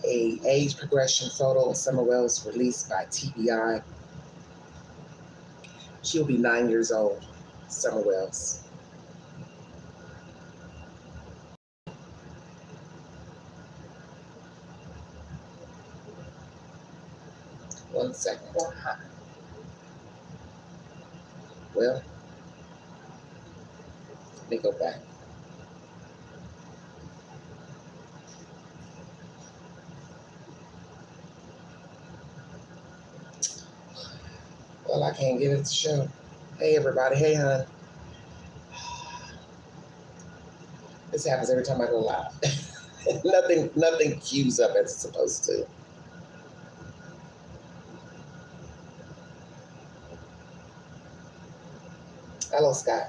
a age progression photo of Summer Wells released by TBI. She'll be 9 years old, Summer Wells. One second. Well, let me go back. Well, I can't get it to show. Hey, everybody. Hey, hon. This happens every time I go live. nothing queues up as it's supposed to. Hello, Scott.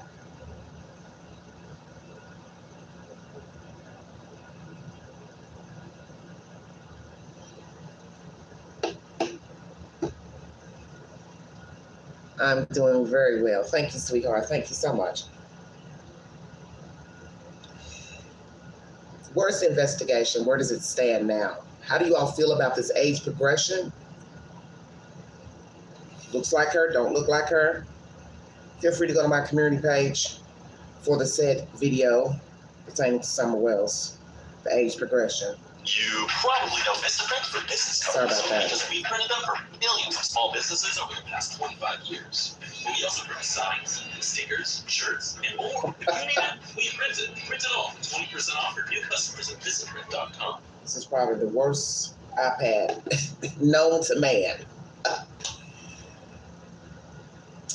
I'm doing very well. Thank you, sweetheart. Thank you so much. Where's the investigation? Where does it stand now? How do you all feel about this age progression? Looks like her, don't look like her? Feel free to go to my community page for the said video pertaining to Summer Wells, the age progression. You probably know Vistaprint for business Sorry cards. about that. Because we printed them for millions of small businesses over the past 25 years. We also print signs, stickers, shirts, and more. If you need it, we print it all. 20% off for new customers at Vistaprint.com. This is probably the worst iPad known to man.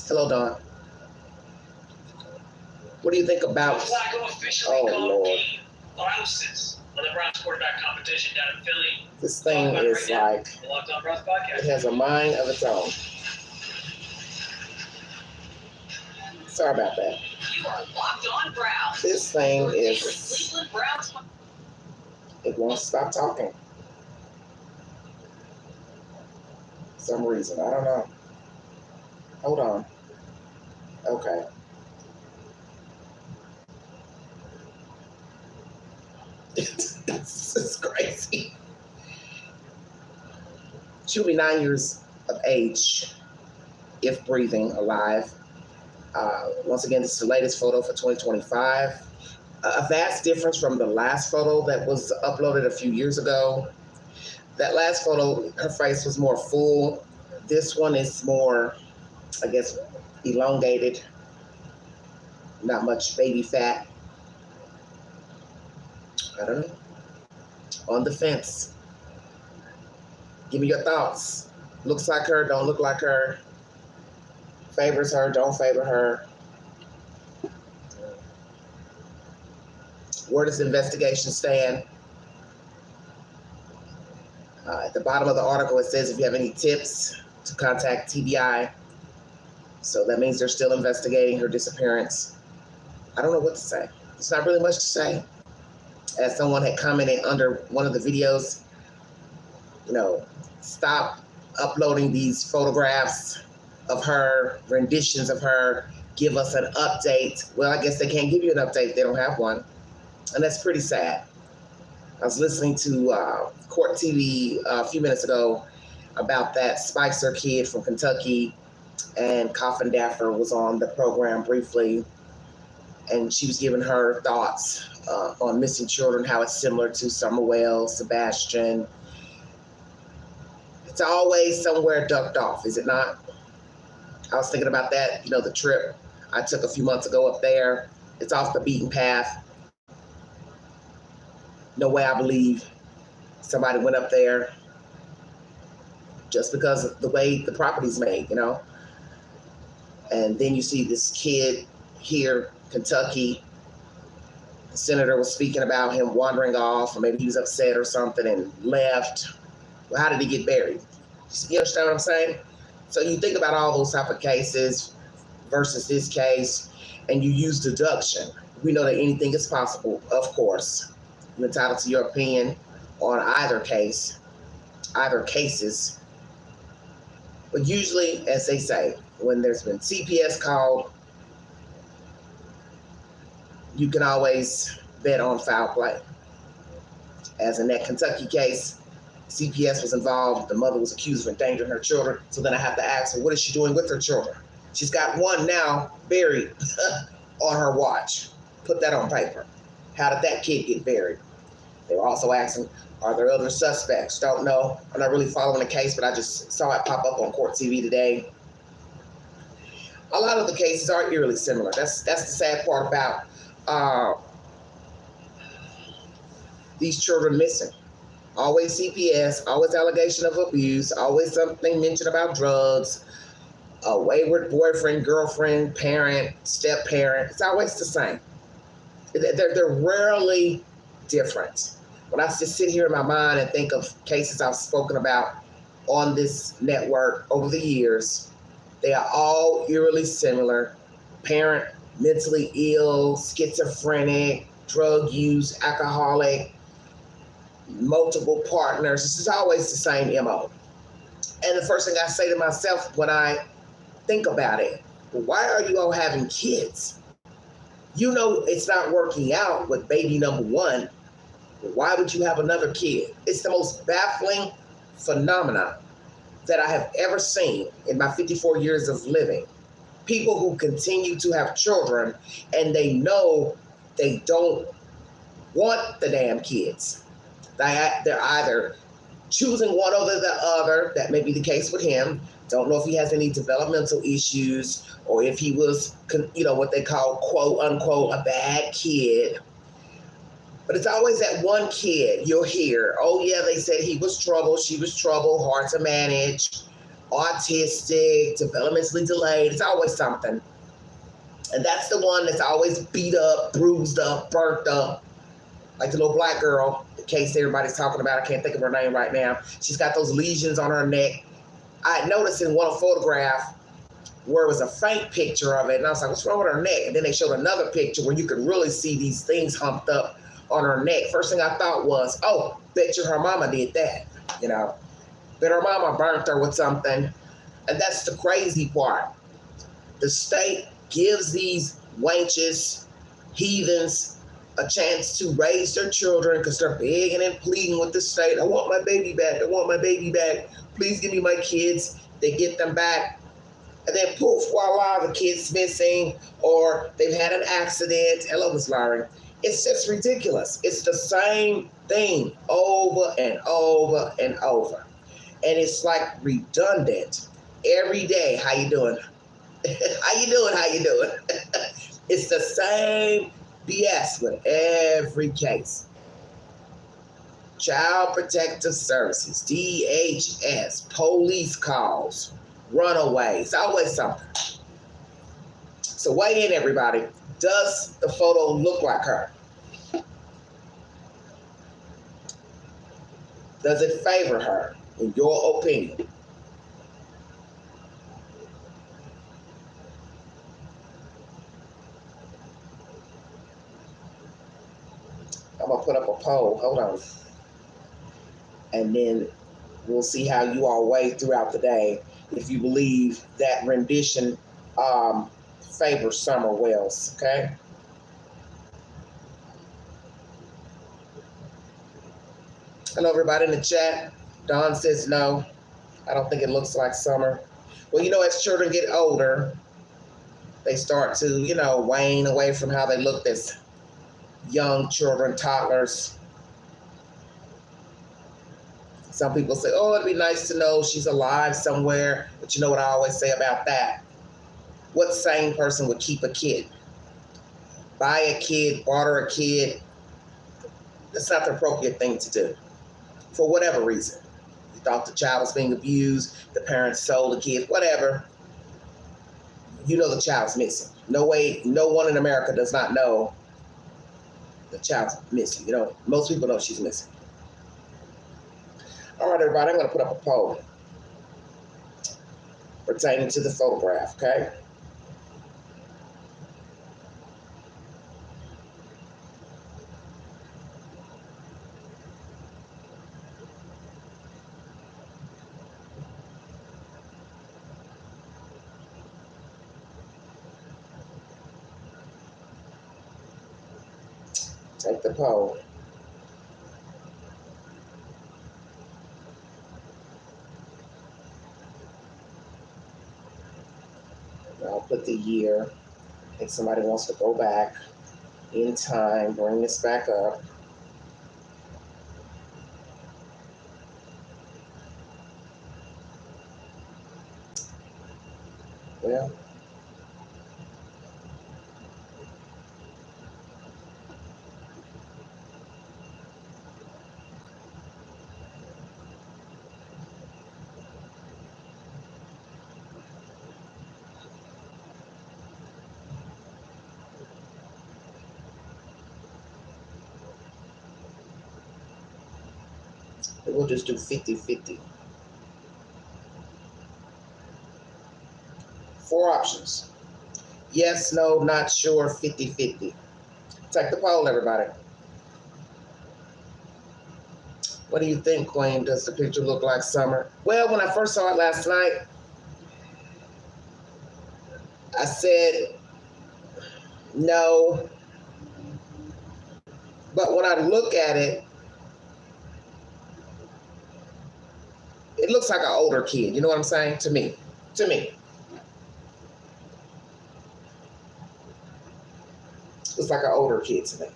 Hello, Dawn. What do you think about? Oh, Lord. On the Browns quarterback competition down in Philly. This thing is like, Locked On Browns podcast. it has a mind of its own. Sorry about that. You are Locked On Browns. This thing Your favorite is, Cleveland Browns. it won't stop talking. For some reason, I don't know. Hold on. Okay. This is crazy. She'll be 9 years of age, if breathing, alive. Once again, this is the latest photo for 2025. A vast difference from the last photo that was uploaded a few years ago. That last photo, her face was more full. This one is more, I guess, elongated. Not much baby fat. I don't know. On the fence. Give me your thoughts. Looks like her, don't look like her. Favors her, don't favor her. Where does the investigation stand? At the bottom of the article, it says if you have any tips to contact TBI. So that means they're still investigating her disappearance. I don't know what to say. There's not really much to say. As someone had commented under one of the videos, stop uploading these photographs of her, renditions of her, give us an update. Well, I guess they can't give you an update. They don't have one. And that's pretty sad. I was listening to Court TV a few minutes ago about that Spicer kid from Kentucky, and Coffin Daffer was on the program briefly, and she was giving her thoughts on missing children, how it's similar to Summer Wells, Sebastian. It's always somewhere ducked off, is it not? I was thinking about that, the trip I took a few months ago up there. It's off the beaten path. No way I believe somebody went up there just because of the way the property's made, And then you see this kid here, Kentucky. The senator was speaking about him wandering off, or maybe he was upset or something and left. Well, how did he get buried? You understand what I'm saying? So you think about all those type of cases versus this case, and you use deduction. We know that anything is possible, of course. You're entitled to your opinion on either case, either cases. But usually, as they say, when there's been CPS called, you can always bet on foul play. As in that Kentucky case, CPS was involved. The mother was accused of endangering her children. So then I have to ask her, what is she doing with her children? She's got one now buried on her watch. Put that on paper. How did that kid get buried? They were also asking, are there other suspects? Don't know. I'm not really following the case, but I just saw it pop up on Court TV today. A lot of the cases are eerily similar. That's the sad part about these children missing. Always CPS, always allegation of abuse, always something mentioned about drugs, a wayward boyfriend, girlfriend, parent, step parent. It's always the same. They're rarely different. When I just sit here in my mind and think of cases I've spoken about on this network over the years, they are all eerily similar. Parent mentally ill, schizophrenic, drug use, alcoholic, multiple partners. This is always the same MO. And the first thing I say to myself when I think about it, why are you all having kids? You know it's not working out with baby number one. Why would you have another kid? It's the most baffling phenomenon that I have ever seen in my 54 years of living. People who continue to have children and they know they don't want the damn kids. They're either choosing one over the other. That may be the case with him. Don't know if he has any developmental issues or if he was, what they call, quote unquote, a bad kid. But it's always that one kid you'll hear, oh yeah, they said he was trouble, she was trouble, hard to manage, autistic, developmentally delayed. It's always something. And that's the one that's always beat up, bruised up, burnt up. Like the little black girl, the case everybody's talking about, I can't think of her name right now. She's got those lesions on her neck. I noticed in one photograph where it was a faint picture of it, and I was like, what's wrong with her neck? And then they showed another picture where you could really see these things humped up on her neck. First thing I thought was, oh, bet you her mama did that, But her mama burnt her with something. And that's the crazy part. The state gives these wenches, heathens, a chance to raise their children because they're begging and pleading with the state. I want my baby back. I want my baby back. Please give me my kids. They get them back. And then poof, voila, the kid's missing or they've had an accident. Hello, Miss Larry. It's just ridiculous. It's the same thing over and over and over. And it's like redundant. Every day, how you doing? How you doing? How you doing? It's the same BS with every case. Child Protective Services, DHS, police calls, runaways, always something. So weigh in, everybody. Does the photo look like her? Does it favor her, in your opinion? I'm going to put up a poll. Hold on. And then we'll see how you all weigh throughout the day if you believe that rendition favors Summer Wells, okay? Hello, everybody in the chat. Dawn says no. I don't think it looks like Summer. Well, as children get older, they start to, wane away from how they looked as young children, toddlers. Some people say, oh, it'd be nice to know she's alive somewhere. But you know what I always say about that? What sane person would keep a kid? Buy a kid, barter a kid. That's not the appropriate thing to do. For whatever reason. You thought the child was being abused, the parents sold the kid, whatever. You know the child's missing. No way, no one in America does not know the child's missing. Most people know she's missing. All right, everybody, I'm going to put up a poll pertaining to the photograph, okay? Take the poll. put the year. If somebody wants to go back in time, bring this back up. Well, we'll just do 50-50. 4 options. Yes, no, not sure, 50-50. Take the poll, everybody. What do you think, Queen? Does the picture look like Summer? Well, when I first saw it last night, I said no. But when I look at it, it looks like an older kid. You know what I'm saying? To me. Looks like an older kid to me.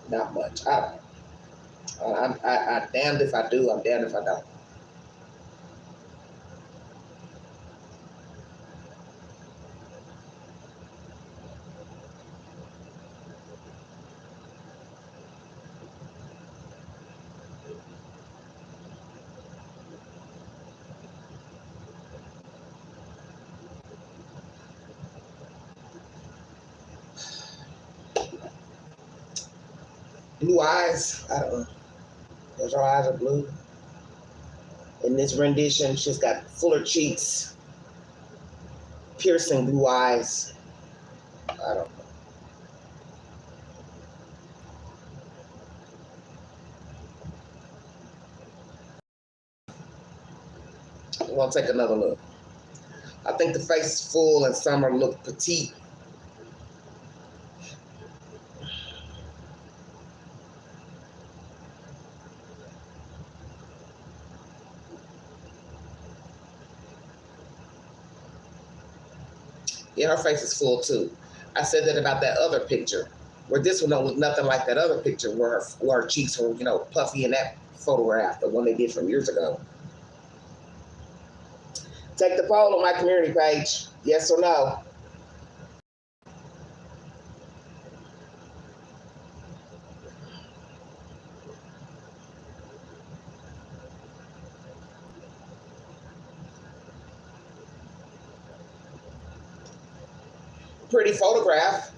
Not much. I'm damned if I do. I'm damned if I don't. Blue eyes. I don't know. Those her eyes are blue. In this rendition, she's got fuller cheeks, piercing blue eyes. I don't know. We'll take another look. I think the face is full and Summer look petite. Yeah, her face is full too. I said that about that other picture, where this one don't look nothing like that other picture where her cheeks were, puffy in that photograph, the one they did from years ago. Take the poll on my community page. Yes or no? Pretty photograph.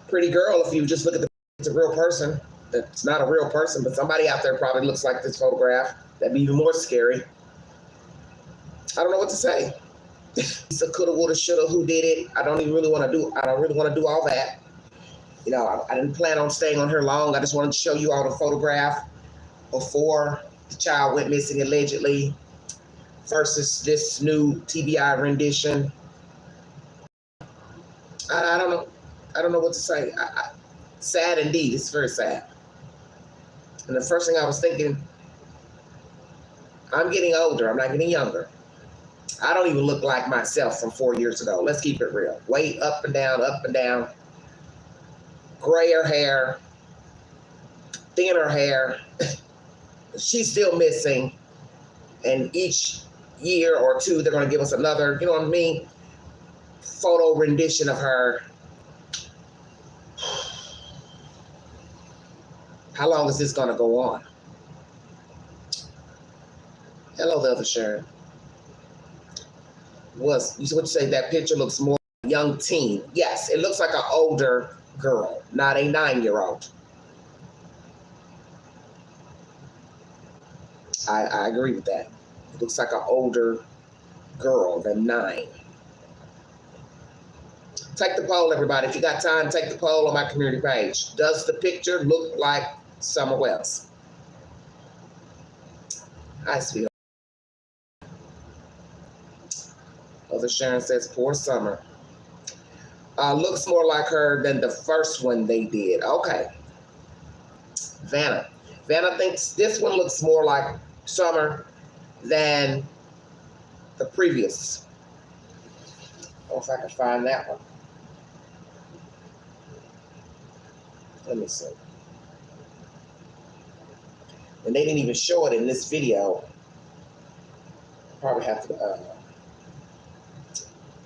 Pretty girl if you just look at it's a real person. That's not a real person, but somebody out there probably looks like this photograph. That'd be even more scary. I don't know what to say. It's a coulda, woulda, shoulda, who did it. I don't really want to do all that. I didn't plan on staying on here long. I just wanted to show you all the photograph before the child went missing allegedly versus this new TBI rendition. I don't know. I don't know what to say. Sad indeed. It's very sad. And the first thing I was thinking, I'm getting older. I'm not getting younger. I don't even look like myself from 4 years ago. Let's keep it real. Weight up and down. Grayer hair, thinner hair. She's still missing. And each year or two, they're going to give us another, you know what I mean, photo rendition of her. How long is this going to go on? Hello, the other Sharon. What you say that picture looks more like a young teen? Yes, it looks like an older girl, not a 9-year-old. I agree with that. It looks like an older girl than 9. Take the poll, everybody. If you got time, take the poll on my community page. Does the picture look like Summer Wells? Hi, sweetheart. Other Sharon says, poor Summer. Looks more like her than the first one they did. Okay. Vanna. Vanna thinks this one looks more like Summer than the previous. I don't know if I can find that one. Let me see. And they didn't even show it in this video. Probably have to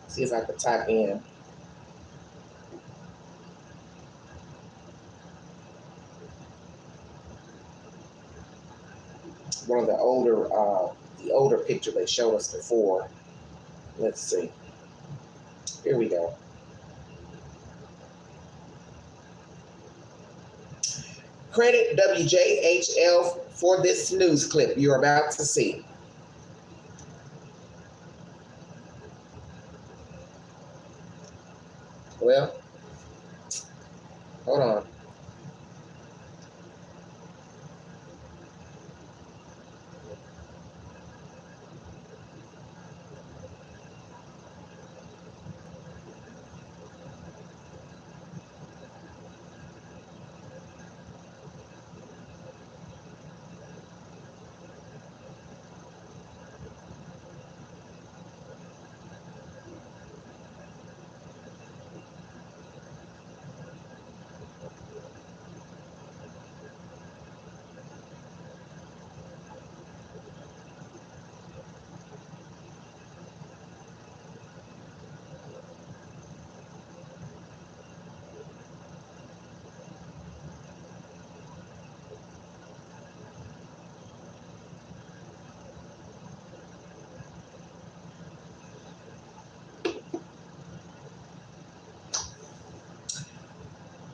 see if I could type in. One of the older picture they showed us before. Let's see. Here we go. Credit WJHL for this news clip you're about to see. Well, hold on.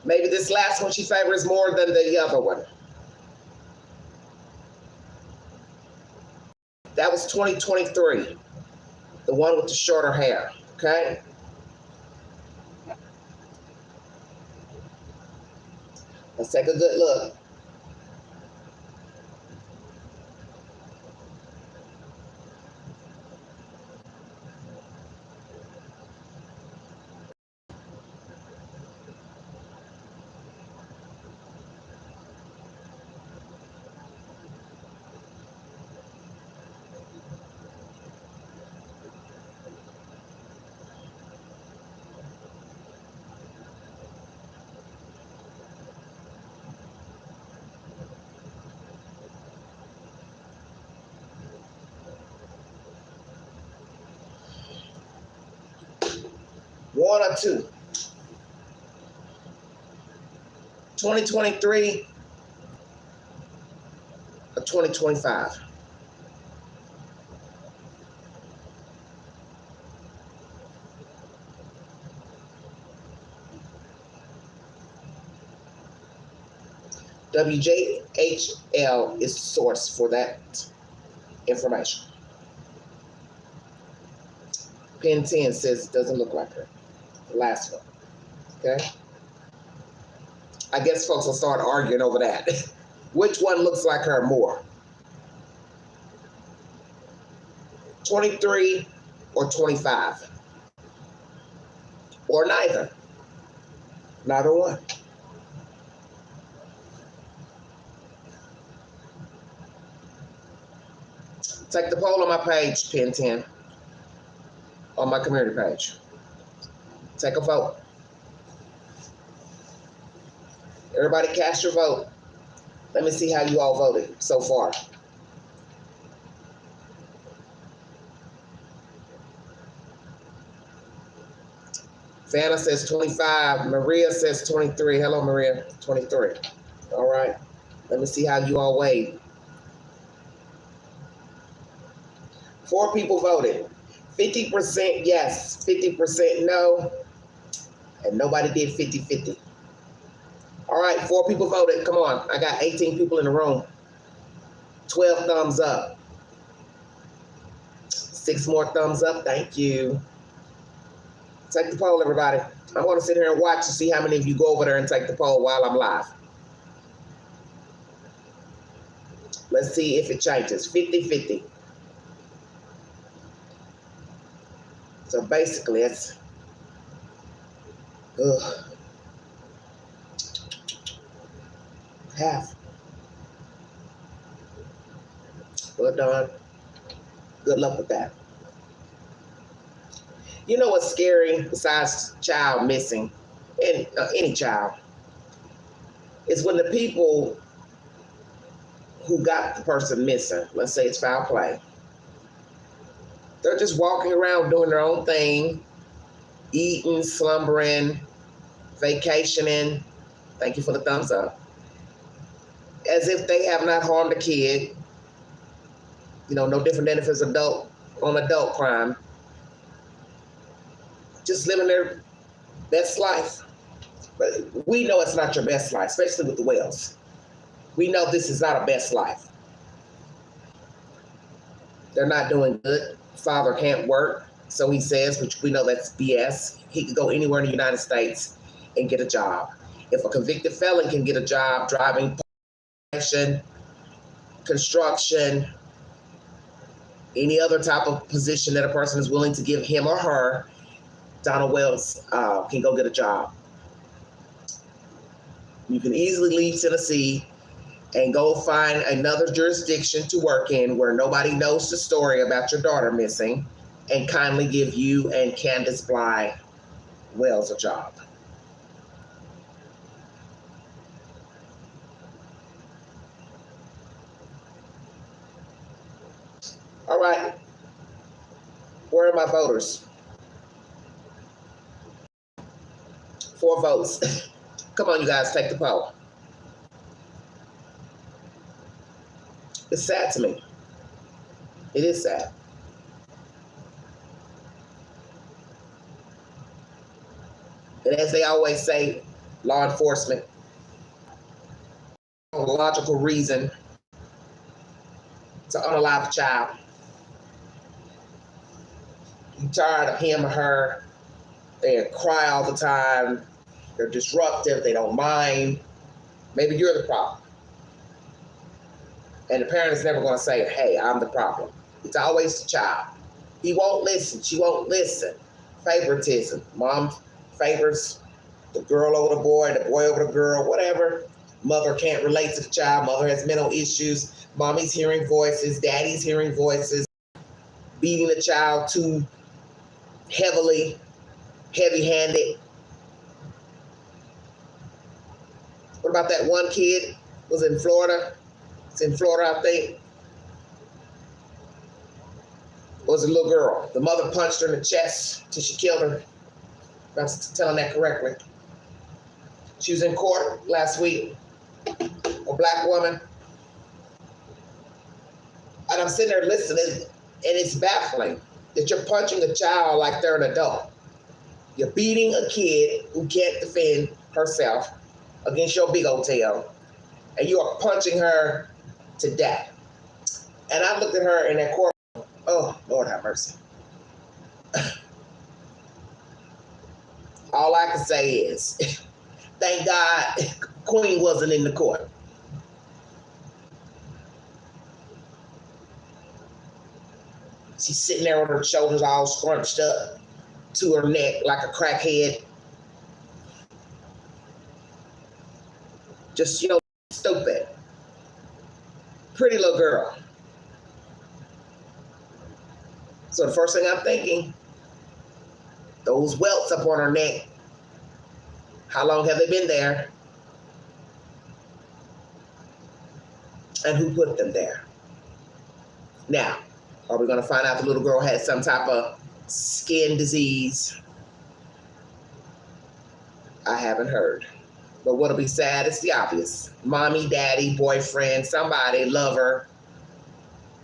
Maybe this last one she favors more than the other one. That was 2023. The one with the shorter hair, okay? Let's take a good look. One or two. 2023 or 2025. WJHL is the source for that information. Pin 10 says it doesn't look like her. The last one. Okay? I guess folks will start arguing over that. Which one looks like her more? 23 or 25? Or neither? Neither one. Take the poll on my page, Pin 10, on my community page. Take a vote. Everybody cast your vote. Let me see how you all voted so far. Vanna says 25. Maria says 23. Hello, Maria. 23. All right. Let me see how you all weighed. 4 people voted. 50% yes, 50% no, and nobody did 50-50. All right, 4 people voted. Come on, I got 18 people in the room. 12 thumbs up. 6 more thumbs up, thank you. Take the poll, everybody. I'm gonna sit here and watch to see how many of you go over there and take the poll while I'm live. Let's see if it changes, 50-50. So basically, it's half. Well done. Good luck with that. You know what's scary besides child missing, and any child, is when the people who got the person missing, let's say it's foul play, they're just walking around doing their own thing, eating, slumbering, vacationing. Thank you for the thumbs up. As if they have not harmed a kid. You know, no different than if it's adult crime. Just living their best life. But we know it's not your best life, especially with the whales. We know this is not a best life. They're not doing good. Father can't work, so he says, which we know that's BS. He could go anywhere in the United States and get a job. If a convicted felon can get a job driving, construction, any other type of position that a person is willing to give him or her, Donald Wells can go get a job. You can easily leave Tennessee and go find another jurisdiction to work in where nobody knows the story about your daughter missing, and kindly give you and Candace Bly Wells a job. All right. Where are my voters? 4 votes. Come on, you guys, take the poll. It's sad to me. It is sad. And as they always say, law enforcement, a logical reason to unalive a child. You're tired of him or her. They cry all the time. They're disruptive. They don't mind. Maybe you're the problem. And the parent is never going to say, hey, I'm the problem. It's always the child. He won't listen. She won't listen. Favoritism. Mom favors the girl over the boy over the girl, whatever. Mother can't relate to the child. Mother has mental issues. Mommy's hearing voices. Daddy's hearing voices. Beating the child too heavy-handed. What about that one kid? Was in Florida? It's in Florida, I think. It was a little girl. The mother punched her in the chest till she killed her. If I'm telling that correctly. She was in court last week. A black woman. And I'm sitting there listening, and it's baffling that you're punching a child like they're an adult. You're beating a kid who can't defend herself against your big old tail, and you are punching her to death. And I looked at her in that court. Oh, Lord have mercy. All I can say is, thank God Queen wasn't in the court. She's sitting there with her shoulders all scrunched up to her neck like a crackhead. Just, stupid. Pretty little girl. So the first thing I'm thinking, those welts up on her neck, how long have they been there? And who put them there? Now, are we going to find out the little girl had some type of skin disease? I haven't heard. But what'll be sad is the obvious. Mommy, daddy, boyfriend, somebody, lover,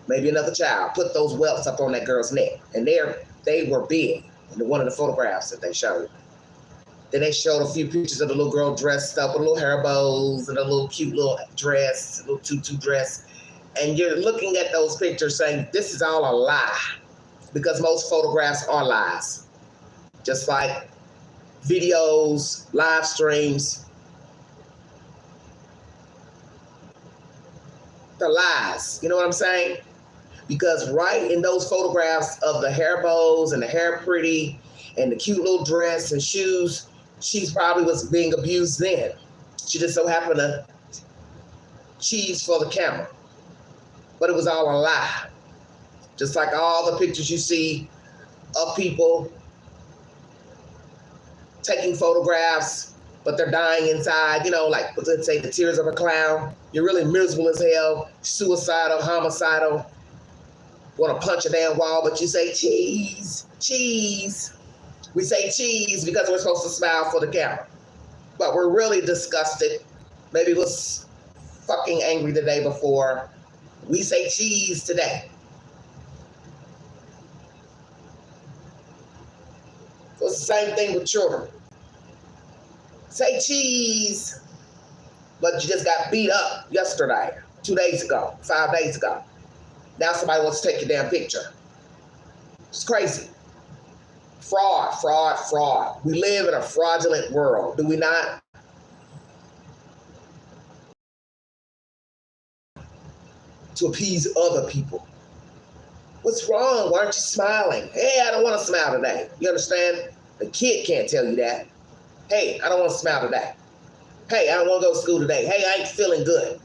maybe another child, put those welts up on that girl's neck. And they were big in one of the photographs that they showed. Then they showed a few pictures of the little girl dressed up with little hair bows and a little cute little dress, a little tutu dress. And you're looking at those pictures saying, this is all a lie. Because most photographs are lies. Just like videos, live streams. They're lies. You know what I'm saying? Because right in those photographs of the hair bows and the hair pretty and the cute little dress and shoes, she probably was being abused then. She just so happened to cheese for the camera. But it was all a lie. Just like all the pictures you see of people taking photographs, but they're dying inside, like let's say the tears of a clown. You're really miserable as hell, suicidal, homicidal, want to punch a damn wall, but you say cheese, cheese. We say cheese because we're supposed to smile for the camera. But we're really disgusted. Maybe was fucking angry the day before. We say cheese today. So it's the same thing with children. Say cheese, but you just got beat up yesterday, 2 days ago, 5 days ago. Now somebody wants to take your damn picture. It's crazy. Fraud, fraud, fraud. We live in a fraudulent world, do we not? To appease other people. What's wrong? Why aren't you smiling? Hey, I don't want to smile today. You understand? The kid can't tell you that. Hey, I don't want to smile today. Hey, I don't want to go to school today. Hey, I ain't feeling good.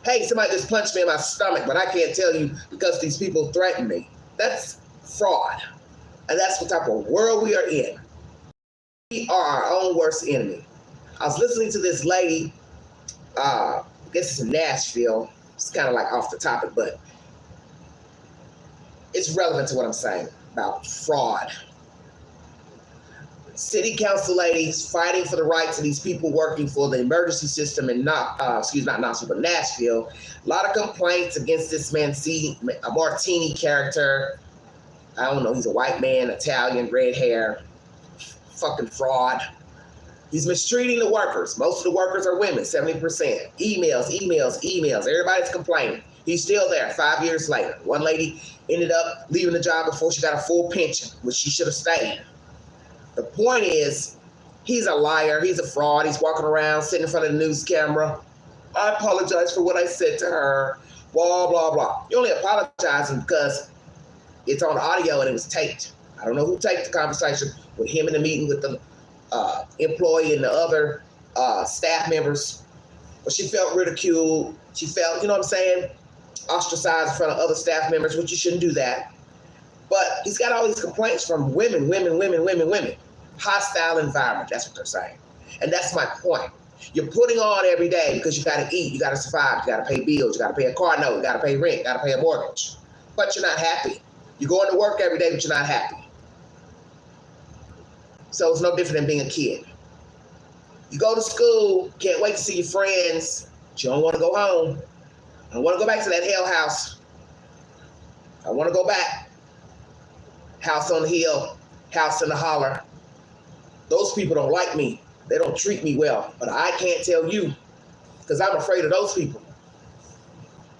Hey, somebody just punched me in my stomach, but I can't tell you because these people threaten me. That's fraud. And that's what type of world we are in. We are our own worst enemy. I was listening to this lady, I guess it's in Nashville. It's kind of like off the topic, but it's relevant to what I'm saying about fraud. City council ladies fighting for the rights of these people working for the emergency system in not Knoxville, but Nashville. A lot of complaints against this a Martini character. I don't know, he's a white man, Italian, red hair, fucking fraud. He's mistreating the workers. Most of the workers are women, 70%. Emails. Everybody's complaining. He's still there 5 years later. One lady ended up leaving the job before she got a full pension, which she should have stayed. The point is, he's a liar. He's a fraud. He's walking around, sitting in front of the news camera. I apologize for what I said to her. Blah, blah, blah. You're only apologizing because it's on audio and it was taped. I don't know who taped the conversation with him in the meeting with the employee and the other staff members. But she felt ridiculed. She felt, you know what I'm saying, ostracized in front of other staff members, which you shouldn't do that. But he's got all these complaints from women. Hostile environment, that's what they're saying. And that's my point. You're putting on every day because you got to eat, you got to survive, you got to pay bills, you got to pay a car note, you got to pay rent, you got to pay a mortgage. But you're not happy. You're going to work every day, but you're not happy. So it's no different than being a kid. You go to school, can't wait to see your friends, but you don't want to go home. I don't want to go back to that hell house. I want to go back. House on the hill, house in the holler. Those people don't like me. They don't treat me well, but I can't tell you because I'm afraid of those people.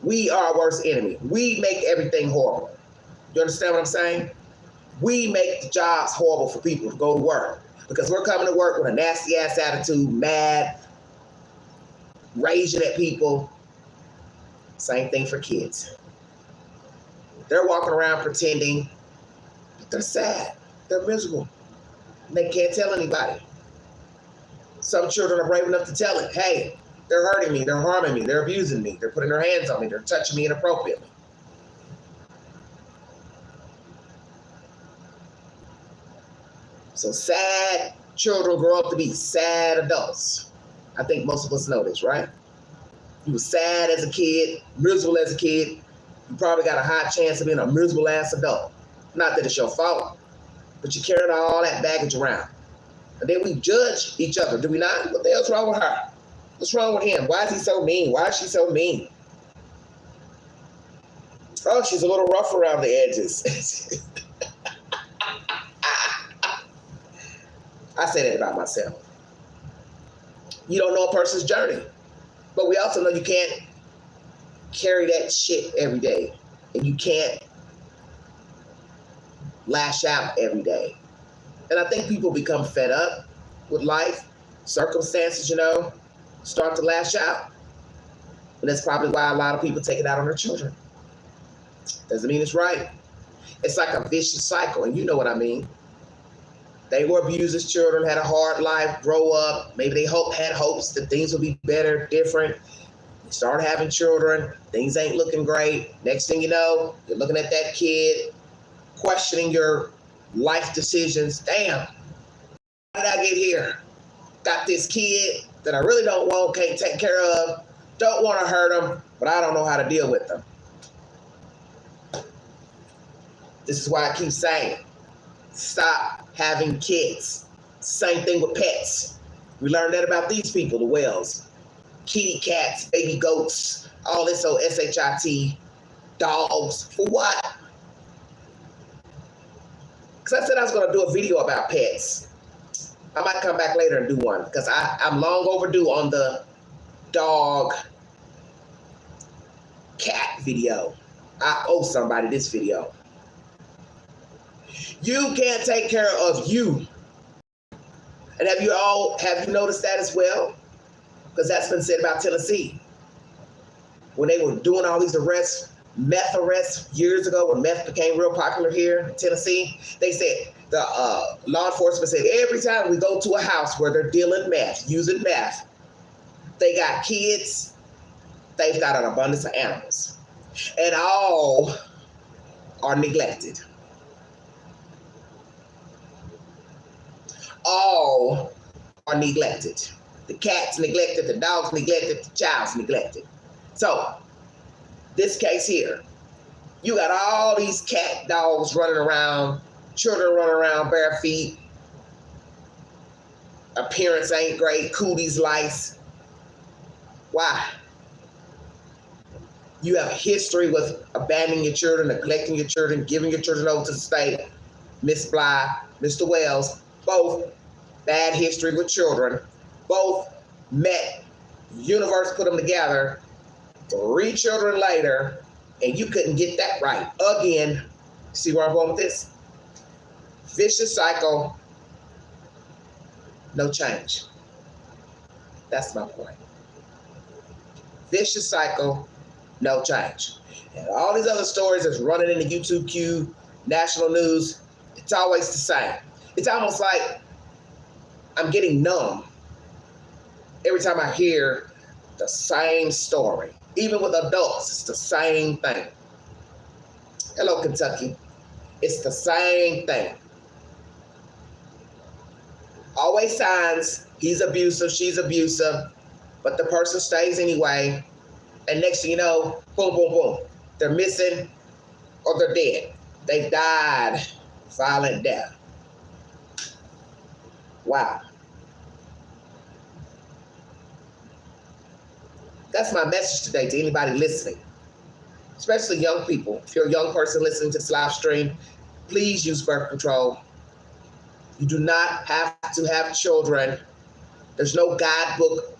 We are our worst enemy. We make everything horrible. You understand what I'm saying? We make the jobs horrible for people to go to work because we're coming to work with a nasty ass attitude, mad, raging at people. Same thing for kids. They're walking around pretending, but they're sad. They're miserable. And they can't tell anybody. Some children are brave enough to tell it. Hey, they're hurting me. They're harming me. They're abusing me. They're putting their hands on me. They're touching me inappropriately. So sad children grow up to be sad adults. I think most of us know this, right? You were sad as a kid, miserable as a kid. You probably got a high chance of being a miserable ass adult. Not that it's your fault, but you carried all that baggage around. And then we judge each other, do we not? What the hell's wrong with her? What's wrong with him? Why is he so mean? Why is she so mean? Oh, she's a little rough around the edges. I say that about myself. You don't know a person's journey. But we also know you can't carry that shit every day. And you can't lash out every day. And I think people become fed up with life, circumstances, start to lash out. And that's probably why a lot of people take it out on their children. Doesn't mean it's right. It's like a vicious cycle, and you know what I mean. They were abused as children, had a hard life, grow up. Maybe they had hopes that things would be better, different. You start having children, things ain't looking great. Next thing you know, you're looking at that kid, questioning your life decisions. Damn, how did I get here? Got this kid that I really don't want, can't take care of, don't want to hurt them, but I don't know how to deal with them. This is why I keep saying, stop having kids. Same thing with pets. We learned that about these people, the whales. Kitty cats, baby goats, all this old SHIT, dogs. For what? Because I said I was going to do a video about pets. I might come back later and do one because I'm long overdue on the dog cat video. I owe somebody this video. You can't take care of you. And have you noticed that as well? Because that's been said about Tennessee. When they were doing all these arrests, meth arrests years ago, when meth became real popular here in Tennessee, they said, the law enforcement said, every time we go to a house where they're dealing meth, using meth, they got kids, they've got an abundance of animals. And all are neglected. All are neglected. The cat's neglected, the dog's neglected, the child's neglected. So, this case here, you got all these cat dogs running around, children running around bare feet, appearance ain't great, cooties lice. Why? You have history with abandoning your children, neglecting your children, giving your children over to the state. Miss Bly, Mr. Wells, both bad history with children, both met, universe put them together, 3 children later, and you couldn't get that right. Again, see where I'm going with this? Vicious cycle, no change. That's my point. Vicious cycle, no change. And all these other stories that's running in the YouTube queue, national news, it's always the same. It's almost like I'm getting numb every time I hear the same story. Even with adults, it's the same thing. Hello, Kentucky. It's the same thing. Always signs, he's abusive, she's abusive, but the person stays anyway. And next thing you know, boom, boom, boom. They're missing or they're dead. They died violent death. Wow. That's my message today to anybody listening, especially young people. If you're a young person listening to this live stream, please use birth control. You do not have to have children. There's no guidebook.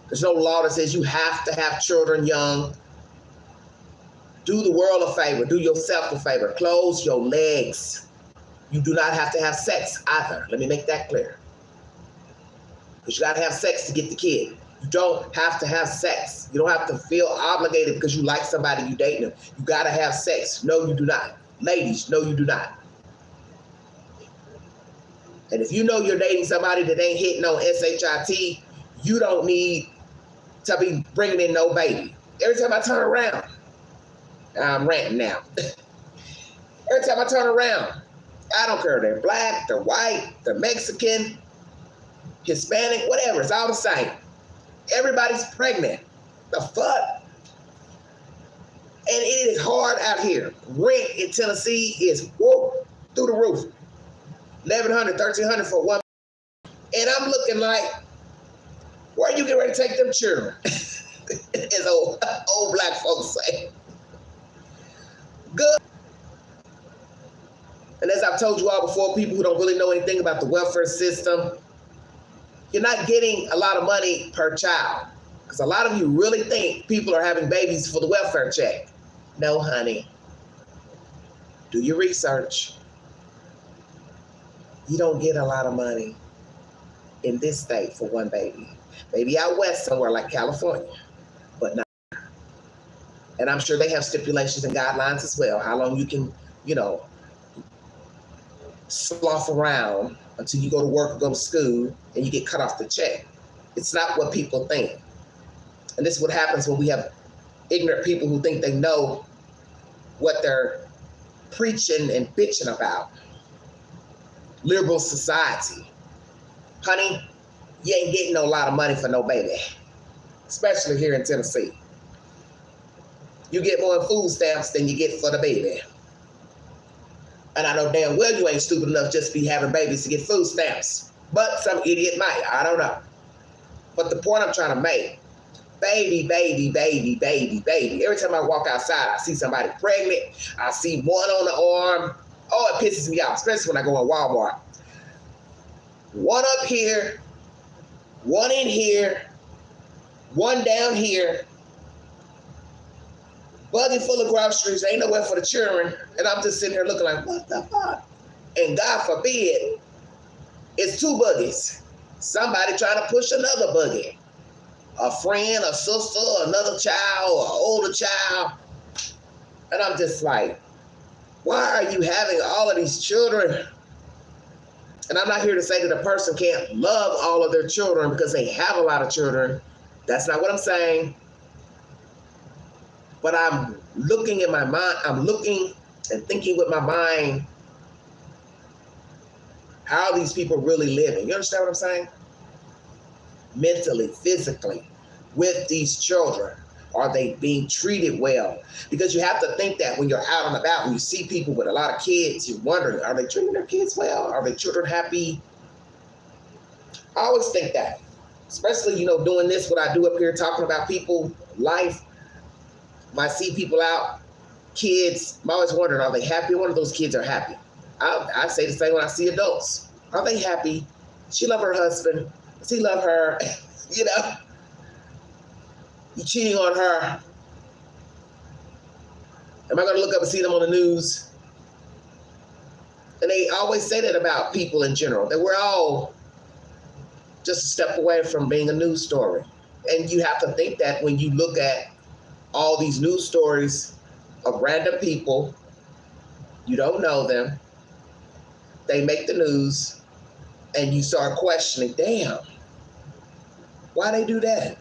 There's no law that says you have to have children young. Do the world a favor. Do yourself a favor. Close your legs. You do not have to have sex either. Let me make that clear. Because you got to have sex to get the kid. You don't have to have sex. You don't have to feel obligated because you like somebody, you dating them. You got to have sex. No, you do not. Ladies, no, you do not. And if you know you're dating somebody that ain't hitting on SHIT, you don't need to be bringing in no baby. Every time I turn around, I'm ranting now. Every time I turn around, I don't care. They're black, they're white, they're Mexican, Hispanic, whatever. It's all the same. Everybody's pregnant. The fuck? And it is hard out here. Rent in Tennessee is whoa, through the roof. $1,100, $1,300 for one. And I'm looking like, where you get ready to take them children? As old black folks say. Good. And as I've told you all before, people who don't really know anything about the welfare system, you're not getting a lot of money per child. Because a lot of you really think people are having babies for the welfare check. No, honey. Do your research. You don't get a lot of money in this state for one baby. Maybe out west somewhere like California, but not. And I'm sure they have stipulations and guidelines as well, how long you can, slough around until you go to work or go to school and you get cut off the check. It's not what people think. And this is what happens when we have ignorant people who think they know what they're preaching and bitching about. Liberal society. Honey, you ain't getting no lot of money for no baby, especially here in Tennessee. You get more in food stamps than you get for the baby. And I know damn well you ain't stupid enough just to be having babies to get food stamps. But some idiot might, I don't know. But the point I'm trying to make, baby, baby, baby, baby, baby. Every time I walk outside, I see somebody pregnant. I see one on the arm. Oh, it pisses me off, especially when I go in Walmart. One up here, one in here, one down here. Buggy full of groceries, ain't nowhere for the children, and I'm just sitting here looking like, what the fuck? And God forbid, it's two buggies. Somebody trying to push another buggy. A friend, a sister, another child, an older child. And I'm just like, why are you having all of these children? And I'm not here to say that a person can't love all of their children because they have a lot of children. That's not what I'm saying. But I'm looking in my mind, I'm looking and thinking with my mind how these people really living. You understand what I'm saying? Mentally, physically, with these children. Are they being treated well? Because you have to think that when you're out and about, when you see people with a lot of kids, you're wondering, are they treating their kids well? Are their children happy? I always think that, especially, doing this, what I do up here, talking about people, life. When I see people out, kids, I'm always wondering, are they happy? One of those kids are happy. I say the same when I see adults. Are they happy? She love her husband. Does he love her? You cheating on her. Am I going to look up and see them on the news? And they always say that about people in general, that we're all just a step away from being a news story. And you have to think that when you look at all these news stories of random people, you don't know them, they make the news, and you start questioning, damn, why they do that?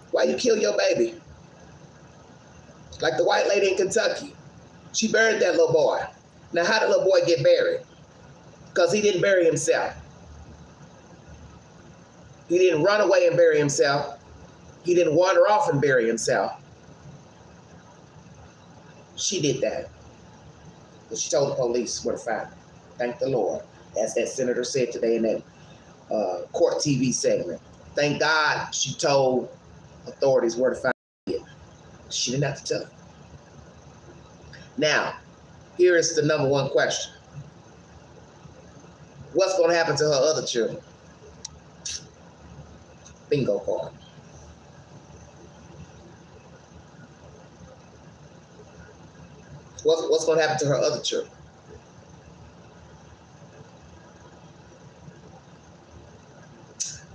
Why you kill your baby? Like the white lady in Kentucky. She buried that little boy. Now, how did the little boy get buried? Because he didn't bury himself. He didn't run away and bury himself. He didn't wander off and bury himself. She did that. But she told the police where to find him. Thank the Lord. As that senator said today in that court TV segment. Thank God she told authorities where to find him. She didn't have to tell them. Now, here is the number one question. What's going to happen to her other children? Bingo card. What's going to happen to her other children?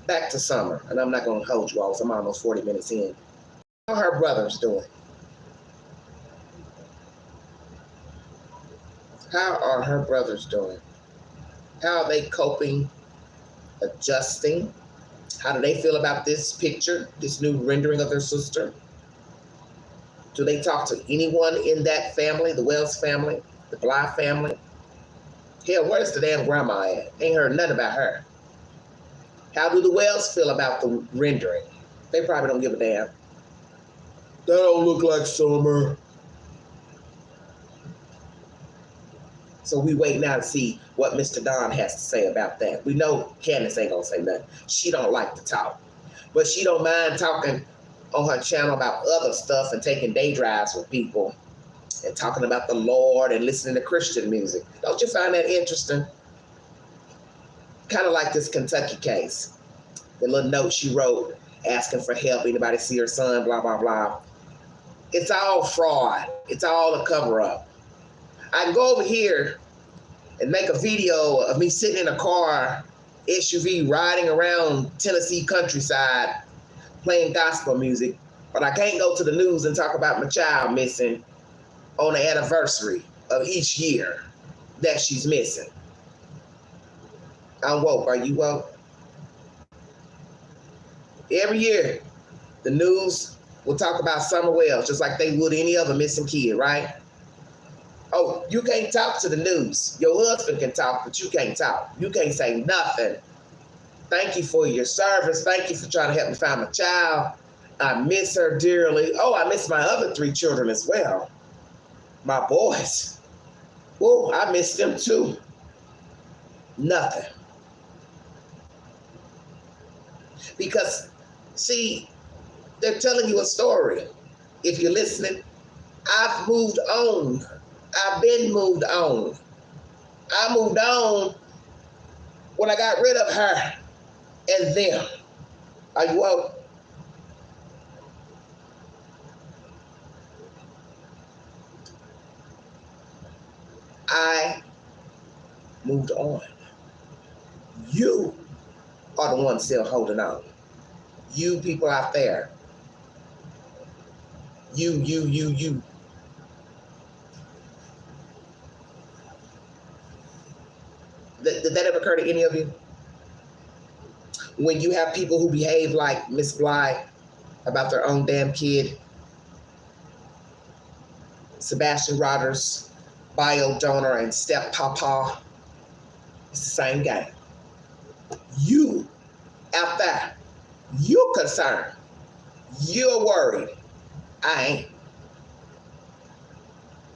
Back to Summer, and I'm not going to hold you all, I'm almost 40 minutes in. How are her brothers doing? How are her brothers doing? How are they coping, adjusting? How do they feel about this picture, this new rendering of their sister? Do they talk to anyone in that family, the Wells family, the Bly family? Hell, where's the damn grandma at? Ain't heard nothing about her. How do the Wells feel about the rendering? They probably don't give a damn. That don't look like Summer. So we wait now to see what Mr. Don has to say about that. We know Candace ain't gonna say nothing. She don't like to talk. But she don't mind talking on her channel about other stuff and taking day drives with people and talking about the Lord and listening to Christian music. Don't you find that interesting? Kind of like this Kentucky case. The little note she wrote asking for help, anybody see her son, blah, blah, blah. It's all fraud. It's all a cover-up. I can go over here and make a video of me sitting in a car, SUV, riding around Tennessee countryside, playing gospel music, But I can't go to the news and talk about my child missing on the anniversary of each year that she's missing. I'm woke. Are you woke? Every year, the news will talk about Summer Wells just like they would any other missing kid, right? Oh, you can't talk to the news. Your husband can talk, but you can't talk. You can't say nothing. Thank you for your service. Thank you for trying to help me find my child. I miss her dearly. Oh, I miss my other 3 children as well. My boys. Oh, I miss them too. Nothing. Because, see, they're telling you a story. If you're listening, I've moved on. I've been moved on. I moved on when I got rid of her and them. Are you woke? I moved on. You are the one still holding on. You people out there. You. Did that ever occur to any of you? When you have people who behave like Miss Bly about their own damn kid, Sebastian Rogers, bio donor and step papa, it's the same game. You out there, you're concerned, you're worried. I ain't.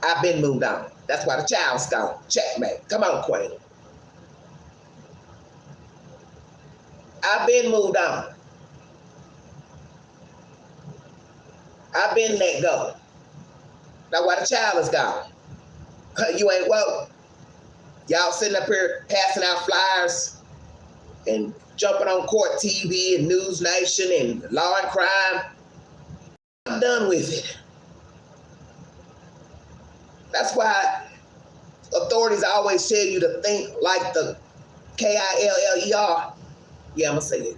I've been moved on. That's why the child's gone. Checkmate. Come on, Queen. I've been moved on. I've been let go. Now why the child is gone? You ain't woke. Y'all sitting up here passing out flyers and jumping on Court TV and News Nation and Law and Crime. I'm done with it. That's why authorities always tell you to think like the KILLER. Yeah, I'm going to say it.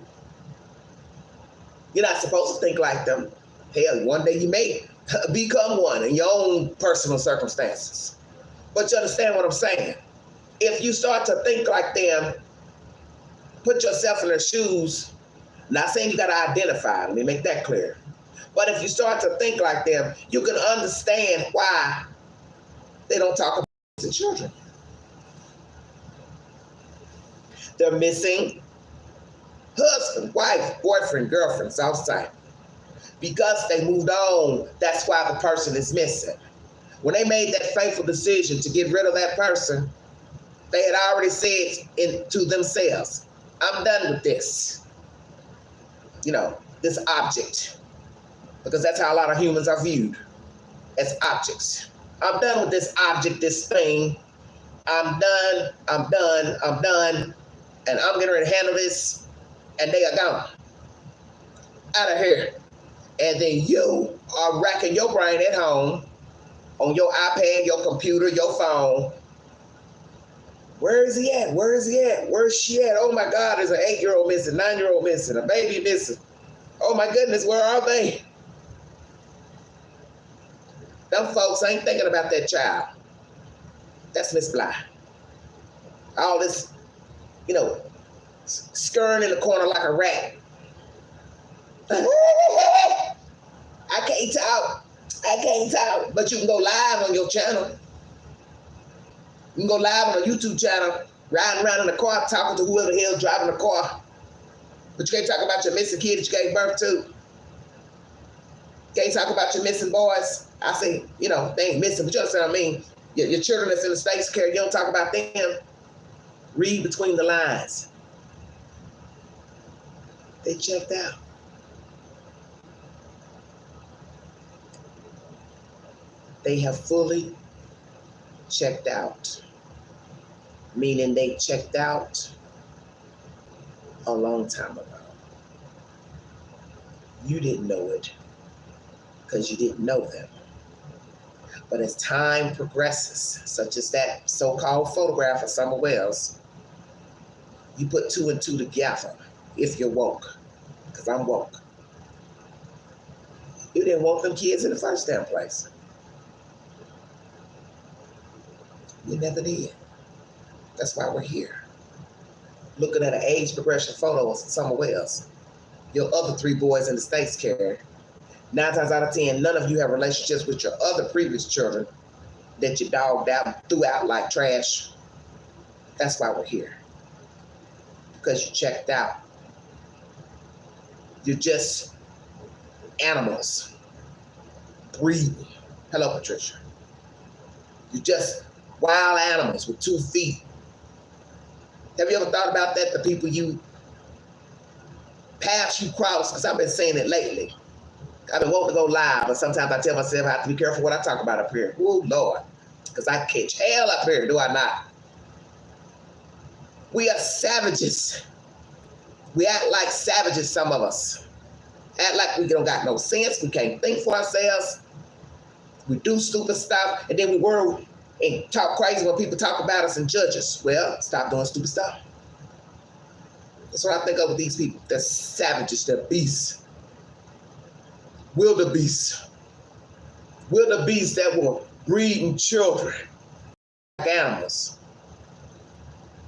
You're not supposed to think like them. Hell, one day you may become one in your own personal circumstances. But you understand what I'm saying? If you start to think like them, put yourself in their shoes. Not saying you got to identify, let me make that clear. But if you start to think like them, you can understand why they don't talk about the children. They're missing husband, wife, boyfriend, girlfriend, Southside. Because they moved on, that's why the person is missing. When they made that fateful decision to get rid of that person, they had already said to themselves, I'm done with this. You know, this object. Because that's how a lot of humans are viewed, as objects. I'm done with this object, this thing. I'm done, and I'm getting ready to handle this. And they are gone. Out of here. And then you are racking your brain at home on your iPad, your computer, your phone. Where is he at? Where is he at? Where's she at? Oh my God, there's an 8-year-old missing, 9-year-old missing, a baby missing. Oh my goodness, where are they? Them folks ain't thinking about that child. That's Miss Bly. All this, you know, scurrying in the corner like a rat. I can't talk. But you can go live on your channel. You can go live on a YouTube channel, riding around in the car, talking to whoever the hell's driving the car. But you can't talk about your missing kid that you gave birth to. You can't talk about your missing boys. I say, you know, they ain't missing, but you understand what I mean? Your children that's in the state's care, you don't talk about them. Read between the lines. They checked out. They have fully checked out, meaning they checked out a long time ago. You didn't know it because you didn't know them. But as time progresses, such as that so-called photograph of Summer Wells, you put 2 and 2 together if you're woke, because I'm woke. You didn't want them kids in the first damn place. You never did. That's why we're here. Looking at an age progression photo of somewhere else. Your other 3 boys in the States carried. 9 times out of 10, none of you have relationships with your other previous children that you dogged out, threw out like trash. That's why we're here. Because you checked out. You're just animals breathing. Hello, Patricia. You're just wild animals with 2 feet. Have you ever thought about that? The people you paths you cross, because I've been saying it lately. I've been wanting to go live, but sometimes I tell myself I have to be careful what I talk about up here. Oh, Lord. Because I catch hell up here, do I not? We are savages. We act like savages, some of us. Act like we don't got no sense. We can't think for ourselves. We do stupid stuff, and then we worry and talk crazy when people talk about us and judge us. Well, stop doing stupid stuff. That's what I think of with these people. They're savages. They're beasts. Wildebeests. Wildebeests that were breeding children like animals.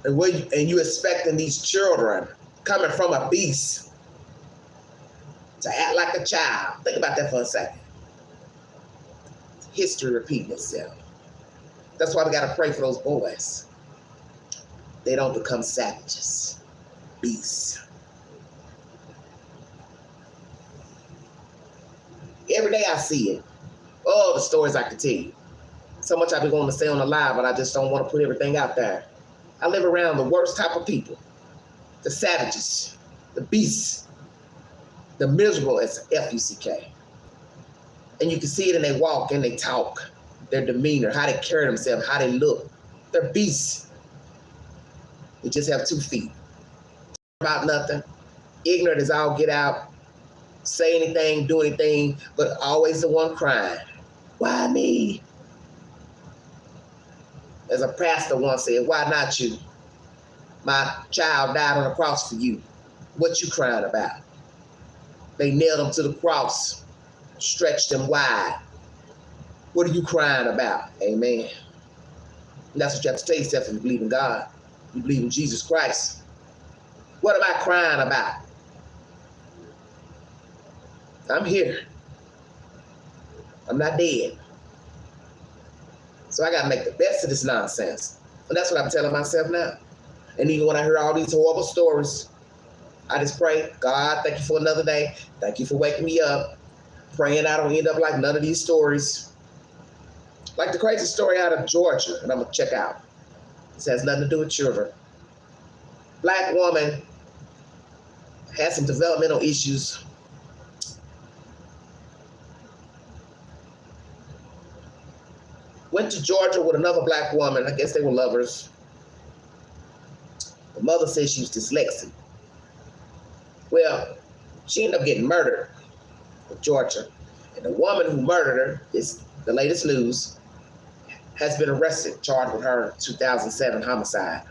And you expecting these children coming from a beast to act like a child. Think about that for a second. History repeating itself. That's why we got to pray for those boys. They don't become savages, beasts. Every day I see it. Oh, the stories I could tell you. So much I've been going to say on the live, but I just don't want to put everything out there. I live around the worst type of people. The savages, the beasts, the miserable as F-U-C-K. And you can see it in their walk and they talk, their demeanor, how they carry themselves, how they look. They're beasts. They just have 2 feet. About nothing. Ignorant as all get out. Say anything, do anything, but always the one crying. Why me? As a pastor once said, why not you? My child died on the cross for you. What you crying about? They nailed him to the cross, stretched him wide. What are you crying about? Amen. And that's what you have to tell yourself if you believe in God. You believe in Jesus Christ. What am I crying about? I'm here. I'm not dead. So I got to make the best of this nonsense. And that's what I'm telling myself now. And even when I hear all these horrible stories, I just pray, God, thank you for another day. Thank you for waking me up. Praying I don't end up like none of these stories. Like the crazy story out of Georgia, and I'm going to check out. This has nothing to do with children. Black woman had some developmental issues. Went to Georgia with another black woman. I guess they were lovers. The mother said she was dyslexic. Well, she ended up getting murdered in Georgia. And the woman who murdered her, is the latest news, has been arrested, charged with her 2007 homicide.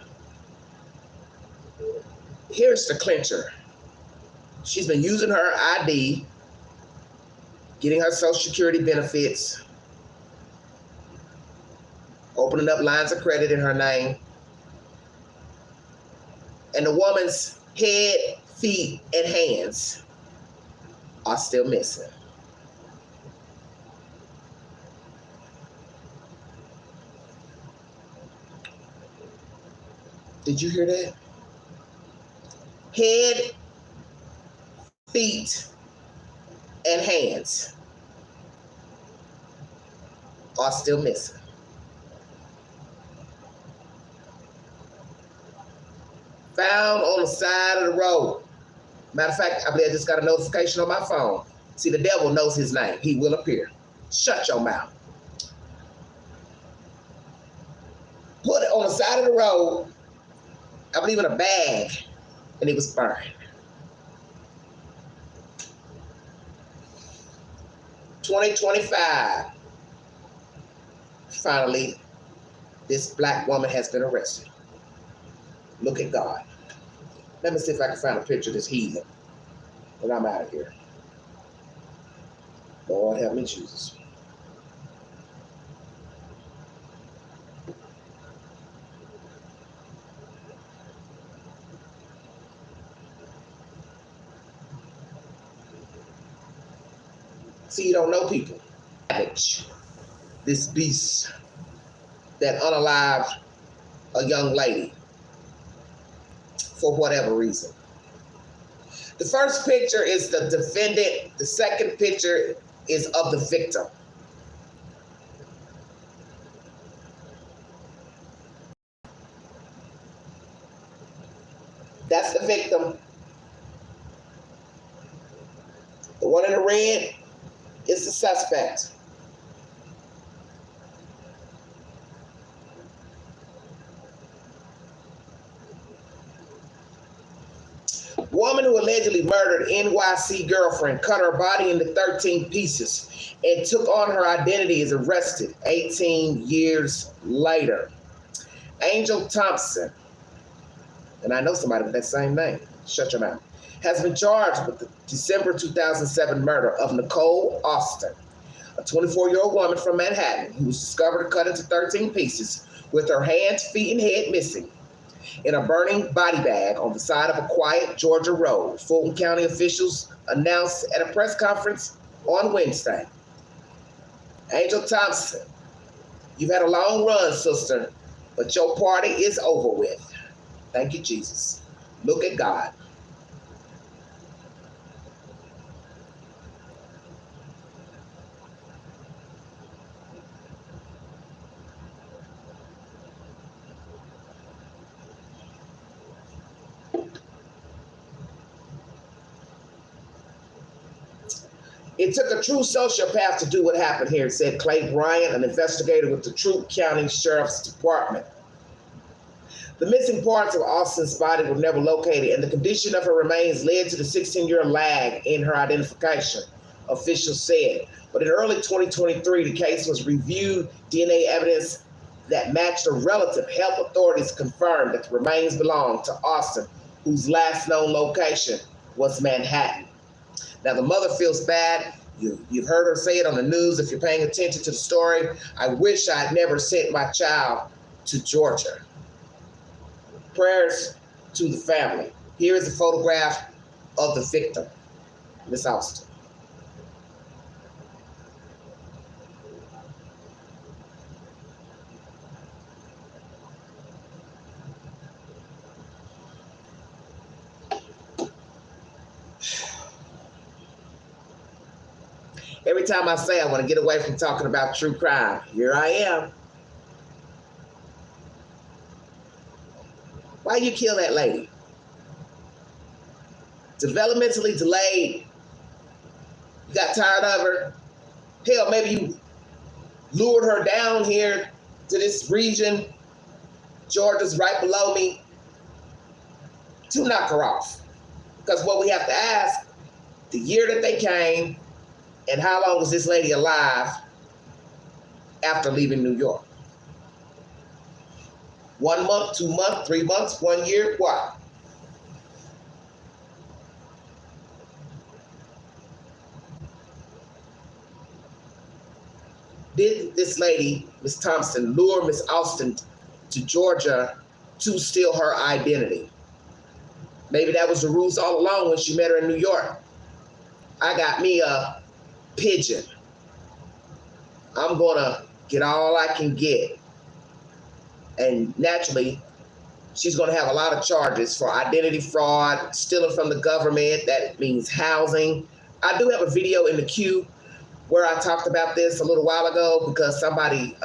Here's the clincher. She's been using her ID, getting her Social Security benefits, opening up lines of credit in her name. And the woman's head, feet, and hands are still missing. Did you hear that? Head, feet, and hands are still missing. Found on the side of the road. Matter of fact, I believe I just got a notification on my phone. See, the devil knows his name. He will appear. Shut your mouth. Put it on the side of the road, I believe in a bag, and it was burned. 2025. Finally, this black woman has been arrested. Look at God. Let me see if I can find a picture of this heathen. But I'm out of here. Lord help me, Jesus. See, you don't know people. This beast that unalived a young lady for whatever reason. The first picture is the defendant. The second picture is of the victim. That's the victim. The one in the red is the suspect. Woman who allegedly murdered NYC girlfriend, cut her body into 13 pieces, and took on her identity is arrested 18 years later. Angel Thompson, and I know somebody with that same name, shut your mouth, has been charged with the December 2007 murder of Nicole Austin, a 24-year-old woman from Manhattan who was discovered cut into 13 pieces with her hands, feet, and head missing in a burning body bag on the side of a quiet Georgia road, Fulton County officials announced at a press conference on Wednesday. Angel Thompson, you've had a long run, sister, but your party is over with. Thank you, Jesus. Look at God. It took a true sociopath to do what happened here, said Clay Bryant, an investigator with the Troup County Sheriff's Department. The missing parts of Austin's body were never located, and the condition of her remains led to the 16-year lag in her identification, officials said. But in early 2023, the case was reviewed. DNA evidence that matched a relative. Health authorities confirmed that the remains belonged to Austin, whose last known location was Manhattan. Now, the mother feels bad. You've heard her say it on the news if you're paying attention to the story. I wish I'd never sent my child to Georgia. Prayers to the family. Here is a photograph of the victim, Miss Austin. Every time I say I want to get away from talking about true crime, here I am. Why you kill that lady? Developmentally delayed. You got tired of her. Hell, maybe you lured her down here to this region. Georgia's right below me. To knock her off. Because what we have to ask, the year that they came, and how long was this lady alive after leaving New York? 1 month, 2 months, 3 months, 1 year, what? Did this lady, Miss Thompson, lure Miss Austin to Georgia to steal her identity? Maybe that was the ruse all along when she met her in New York. I got me a pigeon. I'm gonna get all I can get. And naturally, she's gonna have a lot of charges for identity fraud, stealing from the government. That means housing. I do have a video in the queue where I talked about this a little while ago because somebody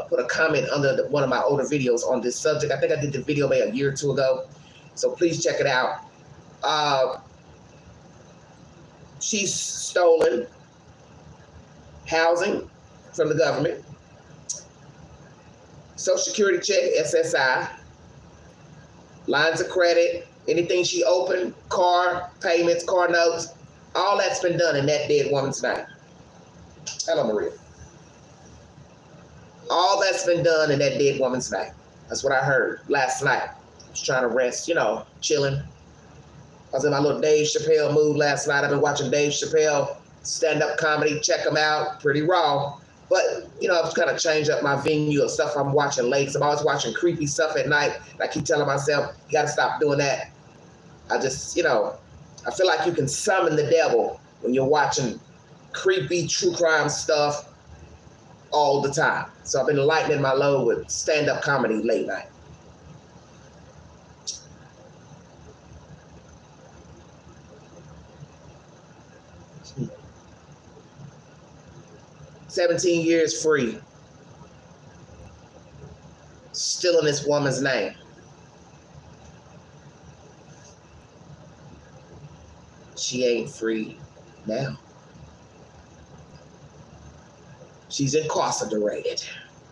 put a comment under one of my older videos on this subject. I think I did the video maybe a year or two ago. So please check it out. She's stolen housing from the government, Social Security check, SSI, lines of credit, anything she opened, car payments, car notes, all that's been done in that dead woman's name. Hello, Maria. All that's been done in that dead woman's name. That's what I heard last night. I was trying to rest, chilling. I was in my little Dave Chappelle mood last night. I've been watching Dave Chappelle stand-up comedy. Check them out. Pretty raw. But, you know, I've kind of changed up my venue of stuff I'm watching late. 'Cause I'm always watching creepy stuff at night. And I keep telling myself, you got to stop doing that. I just, you know, I feel like you can summon the devil when you're watching creepy true crime stuff all the time. So I've been lightening my load with stand-up comedy late night. Hmm. 17 years free. Still in this woman's name. She ain't free now. She's incarcerated.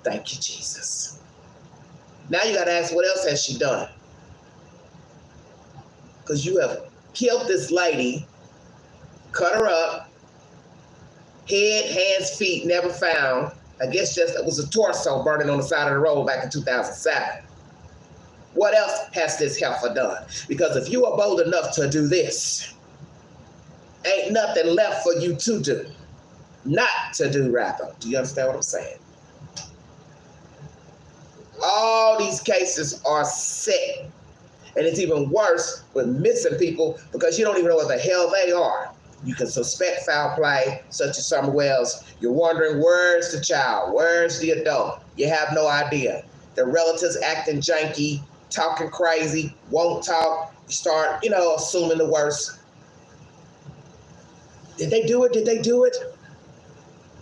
Thank you, Jesus. Now you got to ask, what else has she done? Because you have killed this lady, cut her up, head, hands, feet, never found. I guess just it was a torso burning on the side of the road back in 2007. What else has this heifer done? Because if you are bold enough to do this, ain't nothing left for you to do. Not to do, rather. Do you understand what I'm saying? All these cases are set. And it's even worse with missing people because you don't even know what the hell they are. You can suspect foul play, such as Summer Wells. You're wondering, where's the child? Where's the adult? You have no idea. The relatives acting janky, talking crazy, won't talk. You start, you know, assuming the worst. Did they do it? Did they do it?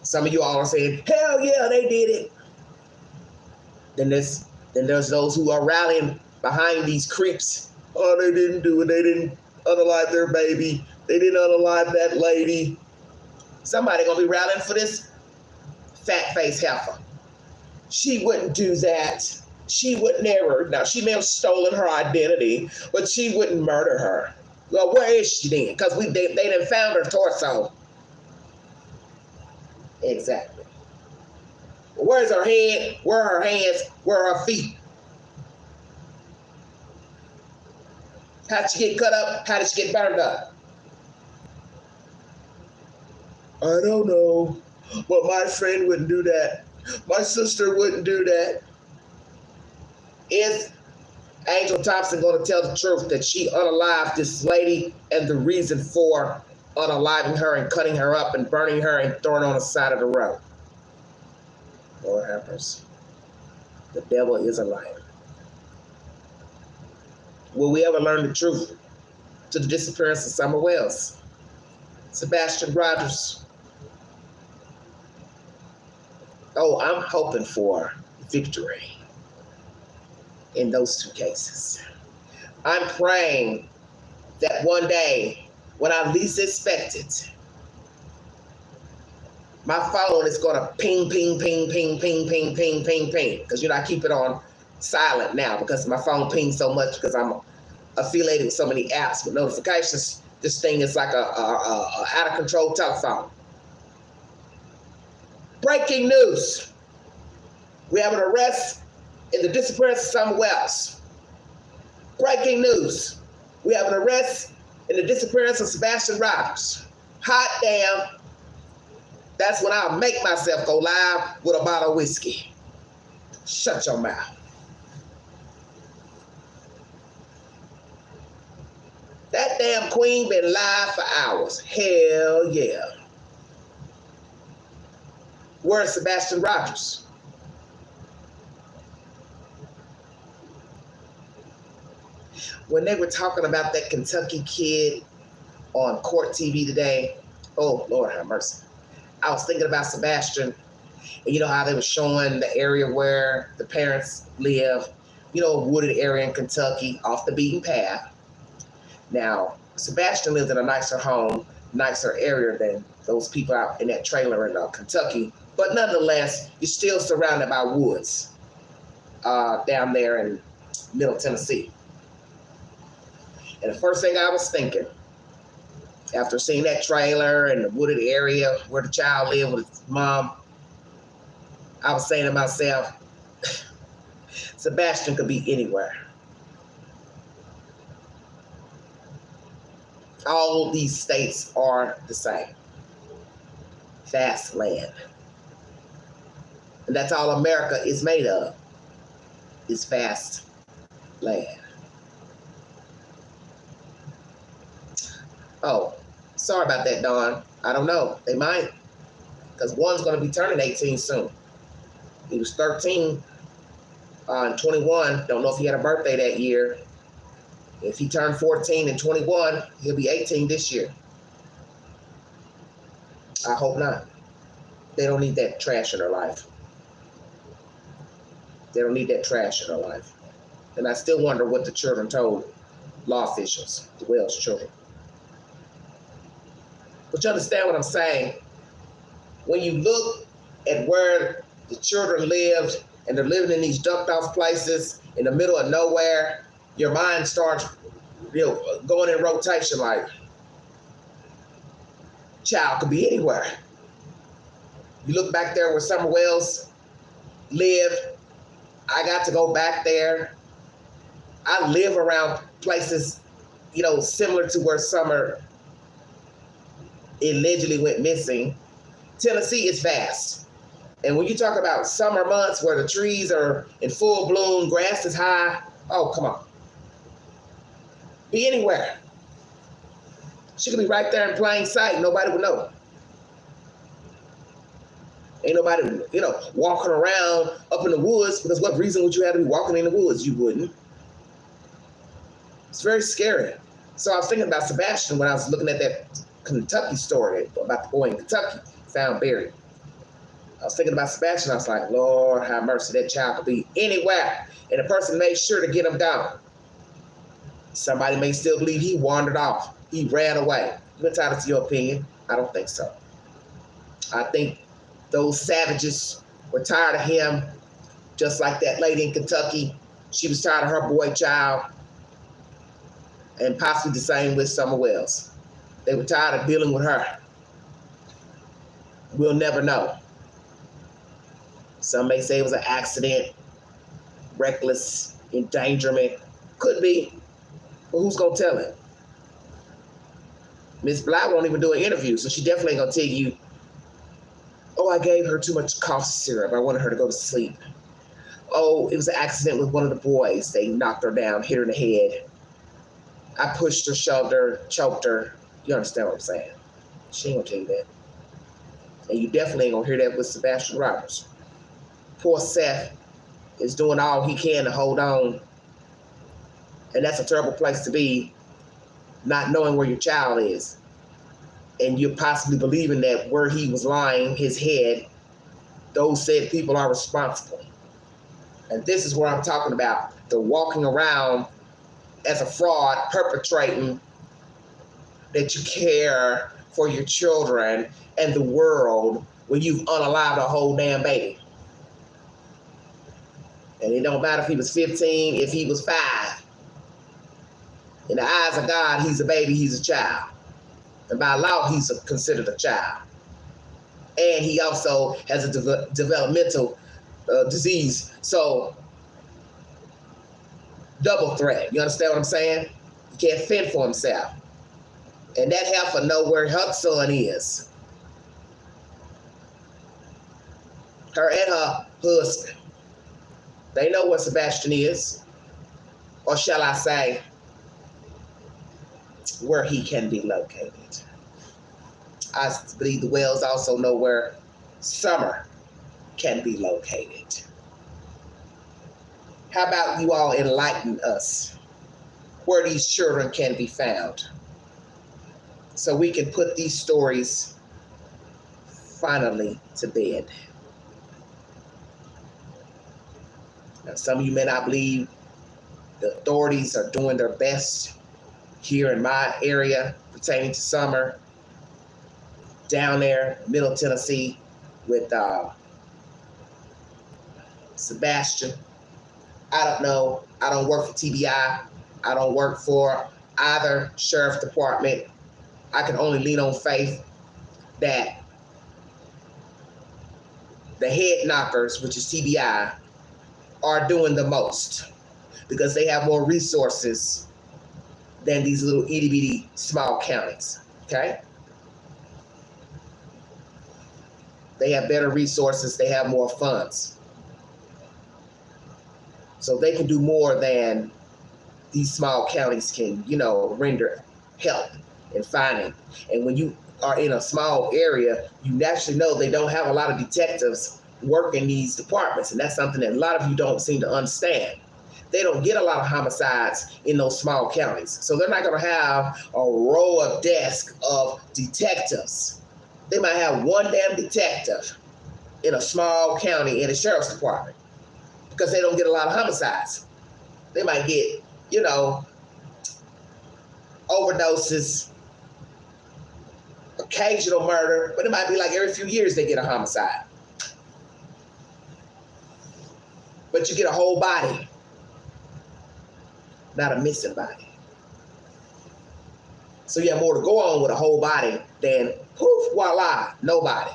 Some of you all are saying, hell yeah, they did it. Then there's those who are rallying behind these creeps. Oh, they didn't do it. They didn't unalive their baby. They didn't unalive that lady. Somebody gonna be rallying for this fat-faced heifer. She wouldn't do that. She would never. Now, she may have stolen her identity, but she wouldn't murder her. Well, where is she then? Because they done found her torso. Exactly. Where's her head? Where are her hands? Where are her feet? How did she get cut up? How did she get burned up? I don't know. But my friend wouldn't do that. My sister wouldn't do that. Is Angel Thompson going to tell the truth that she unalived this lady and the reason for unaliving her and cutting her up and burning her and throwing her on the side of the road? Lord have mercy. The devil is a liar. Will we ever learn the truth to the disappearance of Summer Wells? Sebastian Rogers. Oh, I'm hoping for victory in those two cases. I'm praying that one day, when I least expect it, my phone is going to ping, ping, ping, ping, ping, ping, ping, ping, ping. Because, you know, I keep it on silent now because my phone pings so much because I'm affiliated with so many apps with notifications. This thing is like a out of control telephone. Breaking news. We have an arrest in the disappearance of Summer Wells. Breaking news. We have an arrest in the disappearance of Sebastian Rogers. Hot damn. That's when I'll make myself go live with a bottle of whiskey. Shut your mouth. That damn queen been live for hours. Hell yeah. Where's Sebastian Rogers? When they were talking about that Kentucky kid on court TV today, oh, Lord have mercy. I was thinking about Sebastian, and you know how they were showing the area where the parents live, you know, a wooded area in Kentucky, off the beaten path. Now, Sebastian lived in a nicer home, nicer area than those people out in that trailer in Kentucky. But nonetheless, you're still surrounded by woods down there in Middle Tennessee. And the first thing I was thinking, after seeing that trailer and the wooded area where the child lived with his mom, I was saying to myself, Sebastian could be anywhere. All these states are the same. Fast land. And that's all America is made of, is fast land. Oh, sorry about that, Dawn. I don't know. They might. Because one's going to be turning 18 soon. He was 13 and 21. Don't know if he had a birthday that year. If he turned 14 and 21, he'll be 18 this year. I hope not. They don't need that trash in their life. They don't need that trash in their life. And I still wonder what the children told law officials, the Wells children. But you understand what I'm saying? When you look at where the children lived and they're living in these ducked off places in the middle of nowhere, your mind starts, going in rotation like, child could be anywhere. You look back there where Summer Wells lived. I got to go back there. I live around places, similar to where Summer allegedly went missing. Tennessee is vast. And when you talk about summer months where the trees are in full bloom, grass is high, oh, come on. Be anywhere. She could be right there in plain sight. Nobody would know. Ain't nobody, walking around up in the woods, because what reason would you have to be walking in the woods? You wouldn't. It's very scary. So I was thinking about Sebastian when I was looking at that Kentucky story about the boy in Kentucky found buried. I was thinking about Sebastian. I was like, Lord, have mercy. That child could be anywhere. And the person made sure to get him down. Somebody may still believe he wandered off. He ran away. You're entitled to your opinion. I don't think so. I think those savages were tired of him, just like that lady in Kentucky. She was tired of her boy child. And possibly the same with Summer Wells. They were tired of dealing with her. We'll never know. Some may say it was an accident, reckless endangerment. Could be, but who's going to tell it? Miss Black won't even do an interview, so she definitely ain't going to tell you, oh, I gave her too much cough syrup. I wanted her to go to sleep. Oh, it was an accident with one of the boys. They knocked her down, hit her in the head. I pushed her, shoved her, choked her. You understand what I'm saying? She ain't going to tell you that. And you definitely ain't going to hear that with Sebastian Roberts. Poor Seth is doing all he can to hold on. And that's a terrible place to be, not knowing where your child is. And you're possibly believing that where he was lying, his head, those said people are responsible. And this is where I'm talking about. The walking around as a fraud, perpetrating that you care for your children and the world when you've unalived a whole damn baby. And it don't matter if he was 15, if he was 5. In the eyes of God, he's a baby, he's a child. And by law, he's considered a child. And he also has a developmental disease. So, double threat. You understand what I'm saying? He can't fend for himself. And that heifer know where her son is. Her and her husband. They know where Sebastian is. Or shall I say, where he can be located. I believe the Wells also know where Summer can be located. How about you all enlighten us where these children can be found, so we can put these stories finally to bed. Now, some of you may not believe the authorities are doing their best here in my area pertaining to Summer, down there, Middle Tennessee, with Sebastian. I don't know. I don't work for TBI. I don't work for either sheriff department. I can only lean on faith that the head knockers, which is TBI, are doing the most because they have more resources than these little itty bitty small counties. Okay? They have better resources. They have more funds. So they can do more than these small counties can, render help and finding. And when you are in a small area, you naturally know they don't have a lot of detectives work in these departments. And that's something that a lot of you don't seem to understand. They don't get a lot of homicides in those small counties. So they're not going to have a row of desks of detectives. They might have one damn detective in a small county in a sheriff's department because they don't get a lot of homicides. They might get, overdoses, occasional murder, but it might be like every few years they get a homicide. But you get a whole body, not a missing body. So you have more to go on with a whole body than poof, voila, nobody.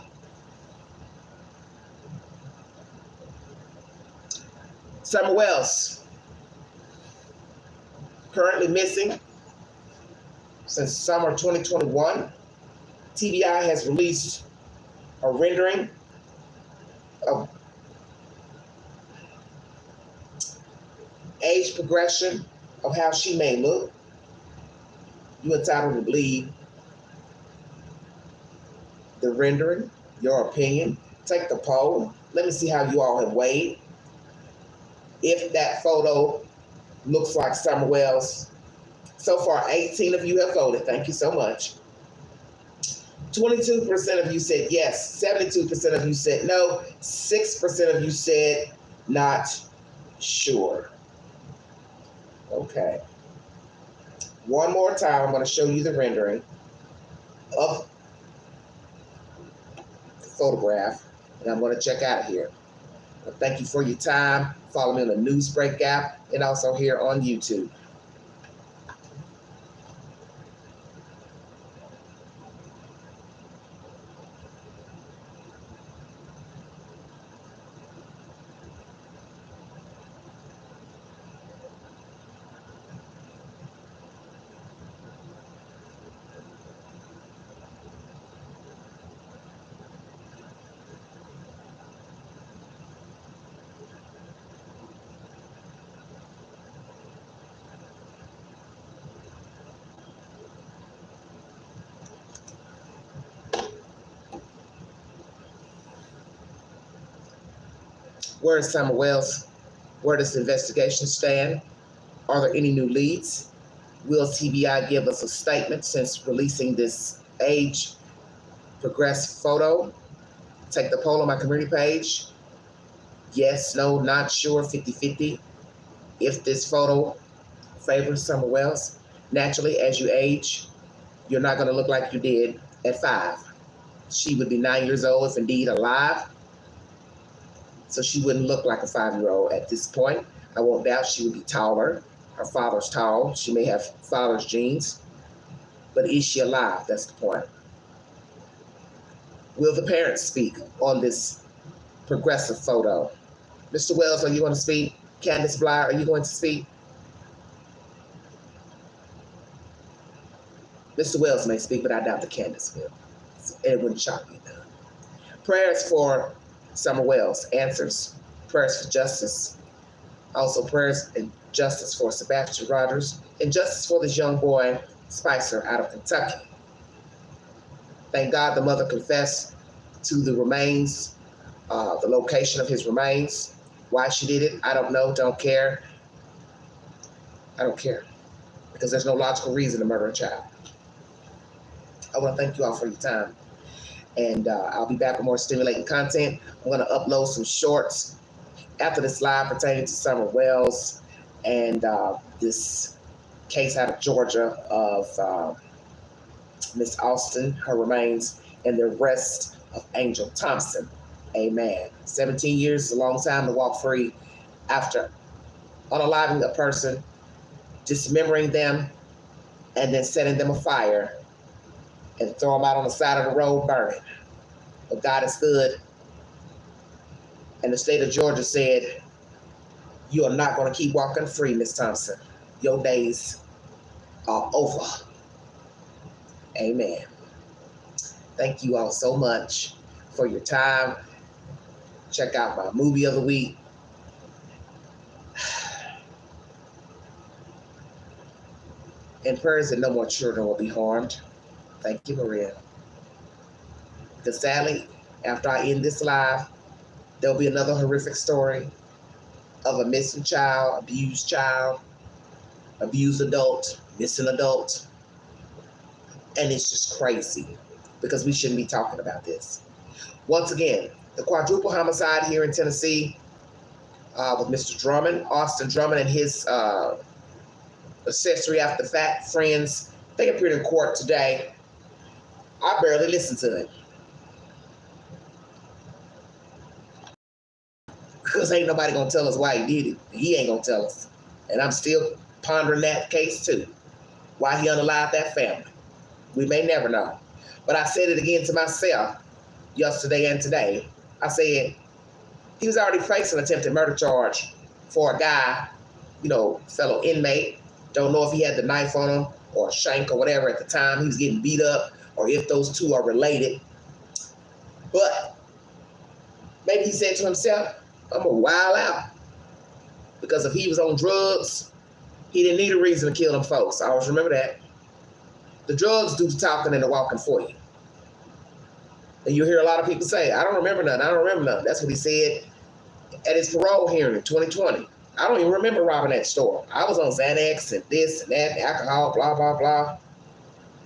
Summer Wells, currently missing since summer 2021. TBI has released a rendering of age progression of how she may look. You're entitled to believe the rendering, your opinion. Take the poll. Let me see how you all have weighed. If that photo looks like Summer Wells. So far, 18 of you have voted. Thank you so much. 22% of you said yes. 72% of you said no. 6% of you said not sure. Okay. One more time, I'm going to show you the rendering of the photograph, and I'm going to check out of here. Well, thank you for your time. Follow me on the Newsbreak app and also here on YouTube. Where is Summer Wells? Where does the investigation stand? Are there any new leads? Will TBI give us a statement since releasing this age progressed photo? Take the poll on my community page. Yes, no, not sure, 50-50. If this photo favors Summer Wells, naturally, as you age, you're not going to look like you did at 5. She would be 9 years old if indeed alive. So she wouldn't look like a 5-year-old at this point. I won't doubt she would be taller. Her father's tall. She may have father's genes. But is she alive? That's the point. Will the parents speak on this progressive photo? Mr. Wells, are you going to speak? Candace Bly, are you going to speak? Mr. Wells may speak, but I doubt that Candace will. It wouldn't shock me, though. Prayers for Summer Wells, answers, prayers for justice. Also prayers and justice for Sebastian Rogers and justice for this young boy, Spicer, out of Kentucky. Thank God the mother confessed to the remains, the location of his remains. Why she did it, I don't know, don't care. I don't care because there's no logical reason to murder a child. I want to thank you all for your time. And I'll be back with more stimulating content. I'm going to upload some shorts after this live pertaining to Summer Wells and this case out of Georgia of Miss Austin, her remains, and the arrest of Angel Thompson. Amen. 17 years is a long time to walk free after unaliving a person, dismembering them, and then setting them afire and throw them out on the side of the road burning. But God is good. And the state of Georgia said, you are not going to keep walking free, Miss Thompson. Your days are over. Amen. Thank you all so much for your time. Check out my movie of the week. And prayers that no more children will be harmed. Thank you, Maria. Because sadly, after I end this live, there'll be another horrific story of a missing child, abused adult, missing adult. And it's just crazy because we shouldn't be talking about this. Once again, the quadruple homicide here in Tennessee with Mr. Drummond, Austin Drummond, and his accessory after fact friends. They appeared in court today. I barely listened to it. Because ain't nobody gonna tell us why he did it. He ain't gonna tell us. And I'm still pondering that case too. Why he unalived that family. We may never know. But I said it again to myself yesterday and today. I said, he was already facing an attempted murder charge for a guy, fellow inmate. Don't know if he had the knife on him or a shank or whatever at the time he was getting beat up, or if those two are related. But maybe he said to himself, I'm gonna wild out. Because if he was on drugs, he didn't need a reason to kill them folks. I always remember that. The drugs do the talking and the walking for you. And you hear a lot of people say, I don't remember nothing. That's what he said at his parole hearing in 2020. I don't even remember robbing that store. I was on Xanax and this and that, alcohol, blah, blah, blah.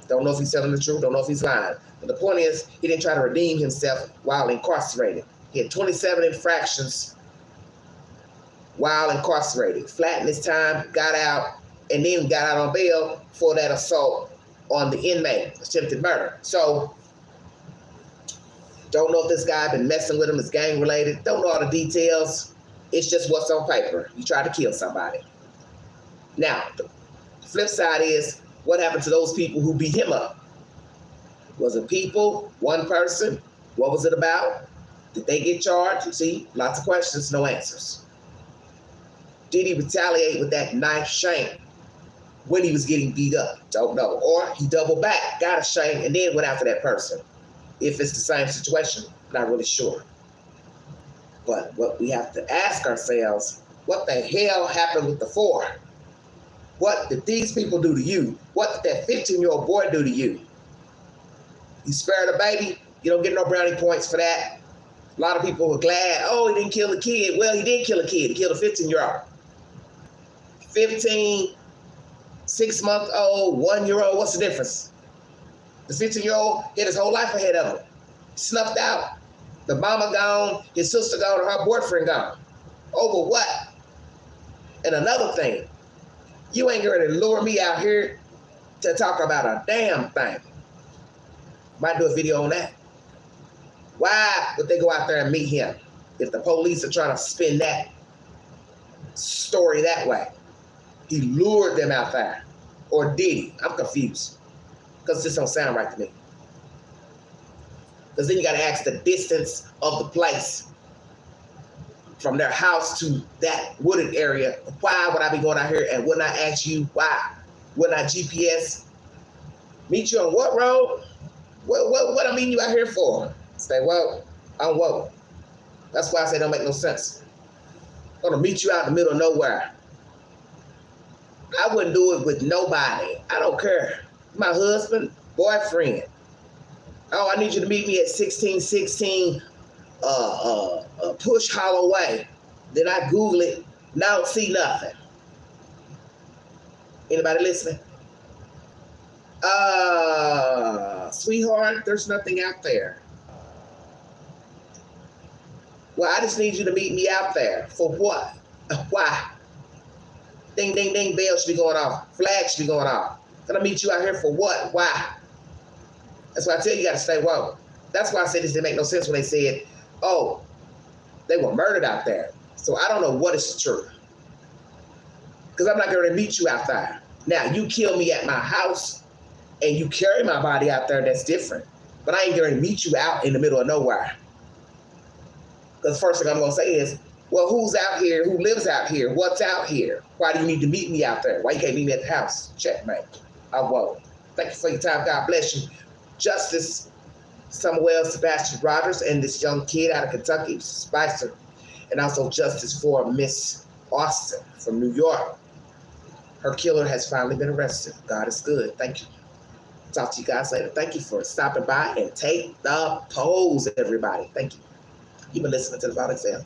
Don't know if he's telling the truth. Don't know if he's lying. But the point is, he didn't try to redeem himself while incarcerated. He had 27 infractions while incarcerated. Flattened his time, got out, and then got out on bail for that assault on the inmate, attempted murder. So, don't know if this guy been messing with him, is gang related. Don't know all the details. It's just what's on paper. You tried to kill somebody. Now, the flip side is, what happened to those people who beat him up? Was it people? One person? What was it about? Did they get charged? See, lots of questions, no answers. Did he retaliate with that knife shank when he was getting beat up? Don't know. Or he doubled back, got a shank, and then went after that person. If it's the same situation, not really sure. But what we have to ask ourselves, what the hell happened with the 4? What did these people do to you? What did that 15-year-old boy do to you? You spared a baby, you don't get no brownie points for that. A lot of people were glad, he didn't kill a kid. Well, he did kill a kid. He killed a 15-year-old. 15, 6-month-old, 1-year-old, what's the difference? The 15-year-old had his whole life ahead of him. Snuffed out. The mama gone, his sister gone, and her boyfriend gone. Over what? And another thing, you ain't going to lure me out here to talk about a damn thing. Might do a video on that. Why would they go out there and meet him if the police are trying to spin that story that way? He lured them out there. Or did he? I'm confused. Because this don't sound right to me. Because then you got to ask the distance of the place from their house to that wooded area. Why would I be going out here and wouldn't I ask you why? Wouldn't I GPS meet you on what road? What I mean you out here for? Say, well, I'm woke. That's why I say don't make no sense. I'm gonna meet you out in the middle of nowhere. I wouldn't do it with nobody. I don't care. My husband, boyfriend. Oh, I need you to meet me at 1616 Push Hollow Way. Then I Google it, and I don't see nothing. Anybody listening? Sweetheart, there's nothing out there. Well, I just need you to meet me out there. For what? Why? Ding, ding, ding, bells should be going off. Flags should be going off. Gonna meet you out here for what? Why? That's why I tell you, you gotta stay woke. That's why I said this didn't make no sense when they said, oh, they were murdered out there. So I don't know what is the truth. Because I'm not gonna meet you out there. Now, you kill me at my house and you carry my body out there, that's different. But I ain't gonna meet you out in the middle of nowhere. Because the first thing I'm gonna say is, well, who's out here? Who lives out here? What's out here? Why do you need to meet me out there? Why you can't meet me at the house? Checkmate. I won't. Thank you for your time. God bless you. Justice Samuel Sebastian Rogers and this young kid out of Kentucky, Spicer, and also justice for Miss Austin from New York. Her killer has finally been arrested. God is good. Thank you. Talk to you guys later. Thank you for stopping by and take the pose, everybody. Thank you. You've been listening to the Violent Exam.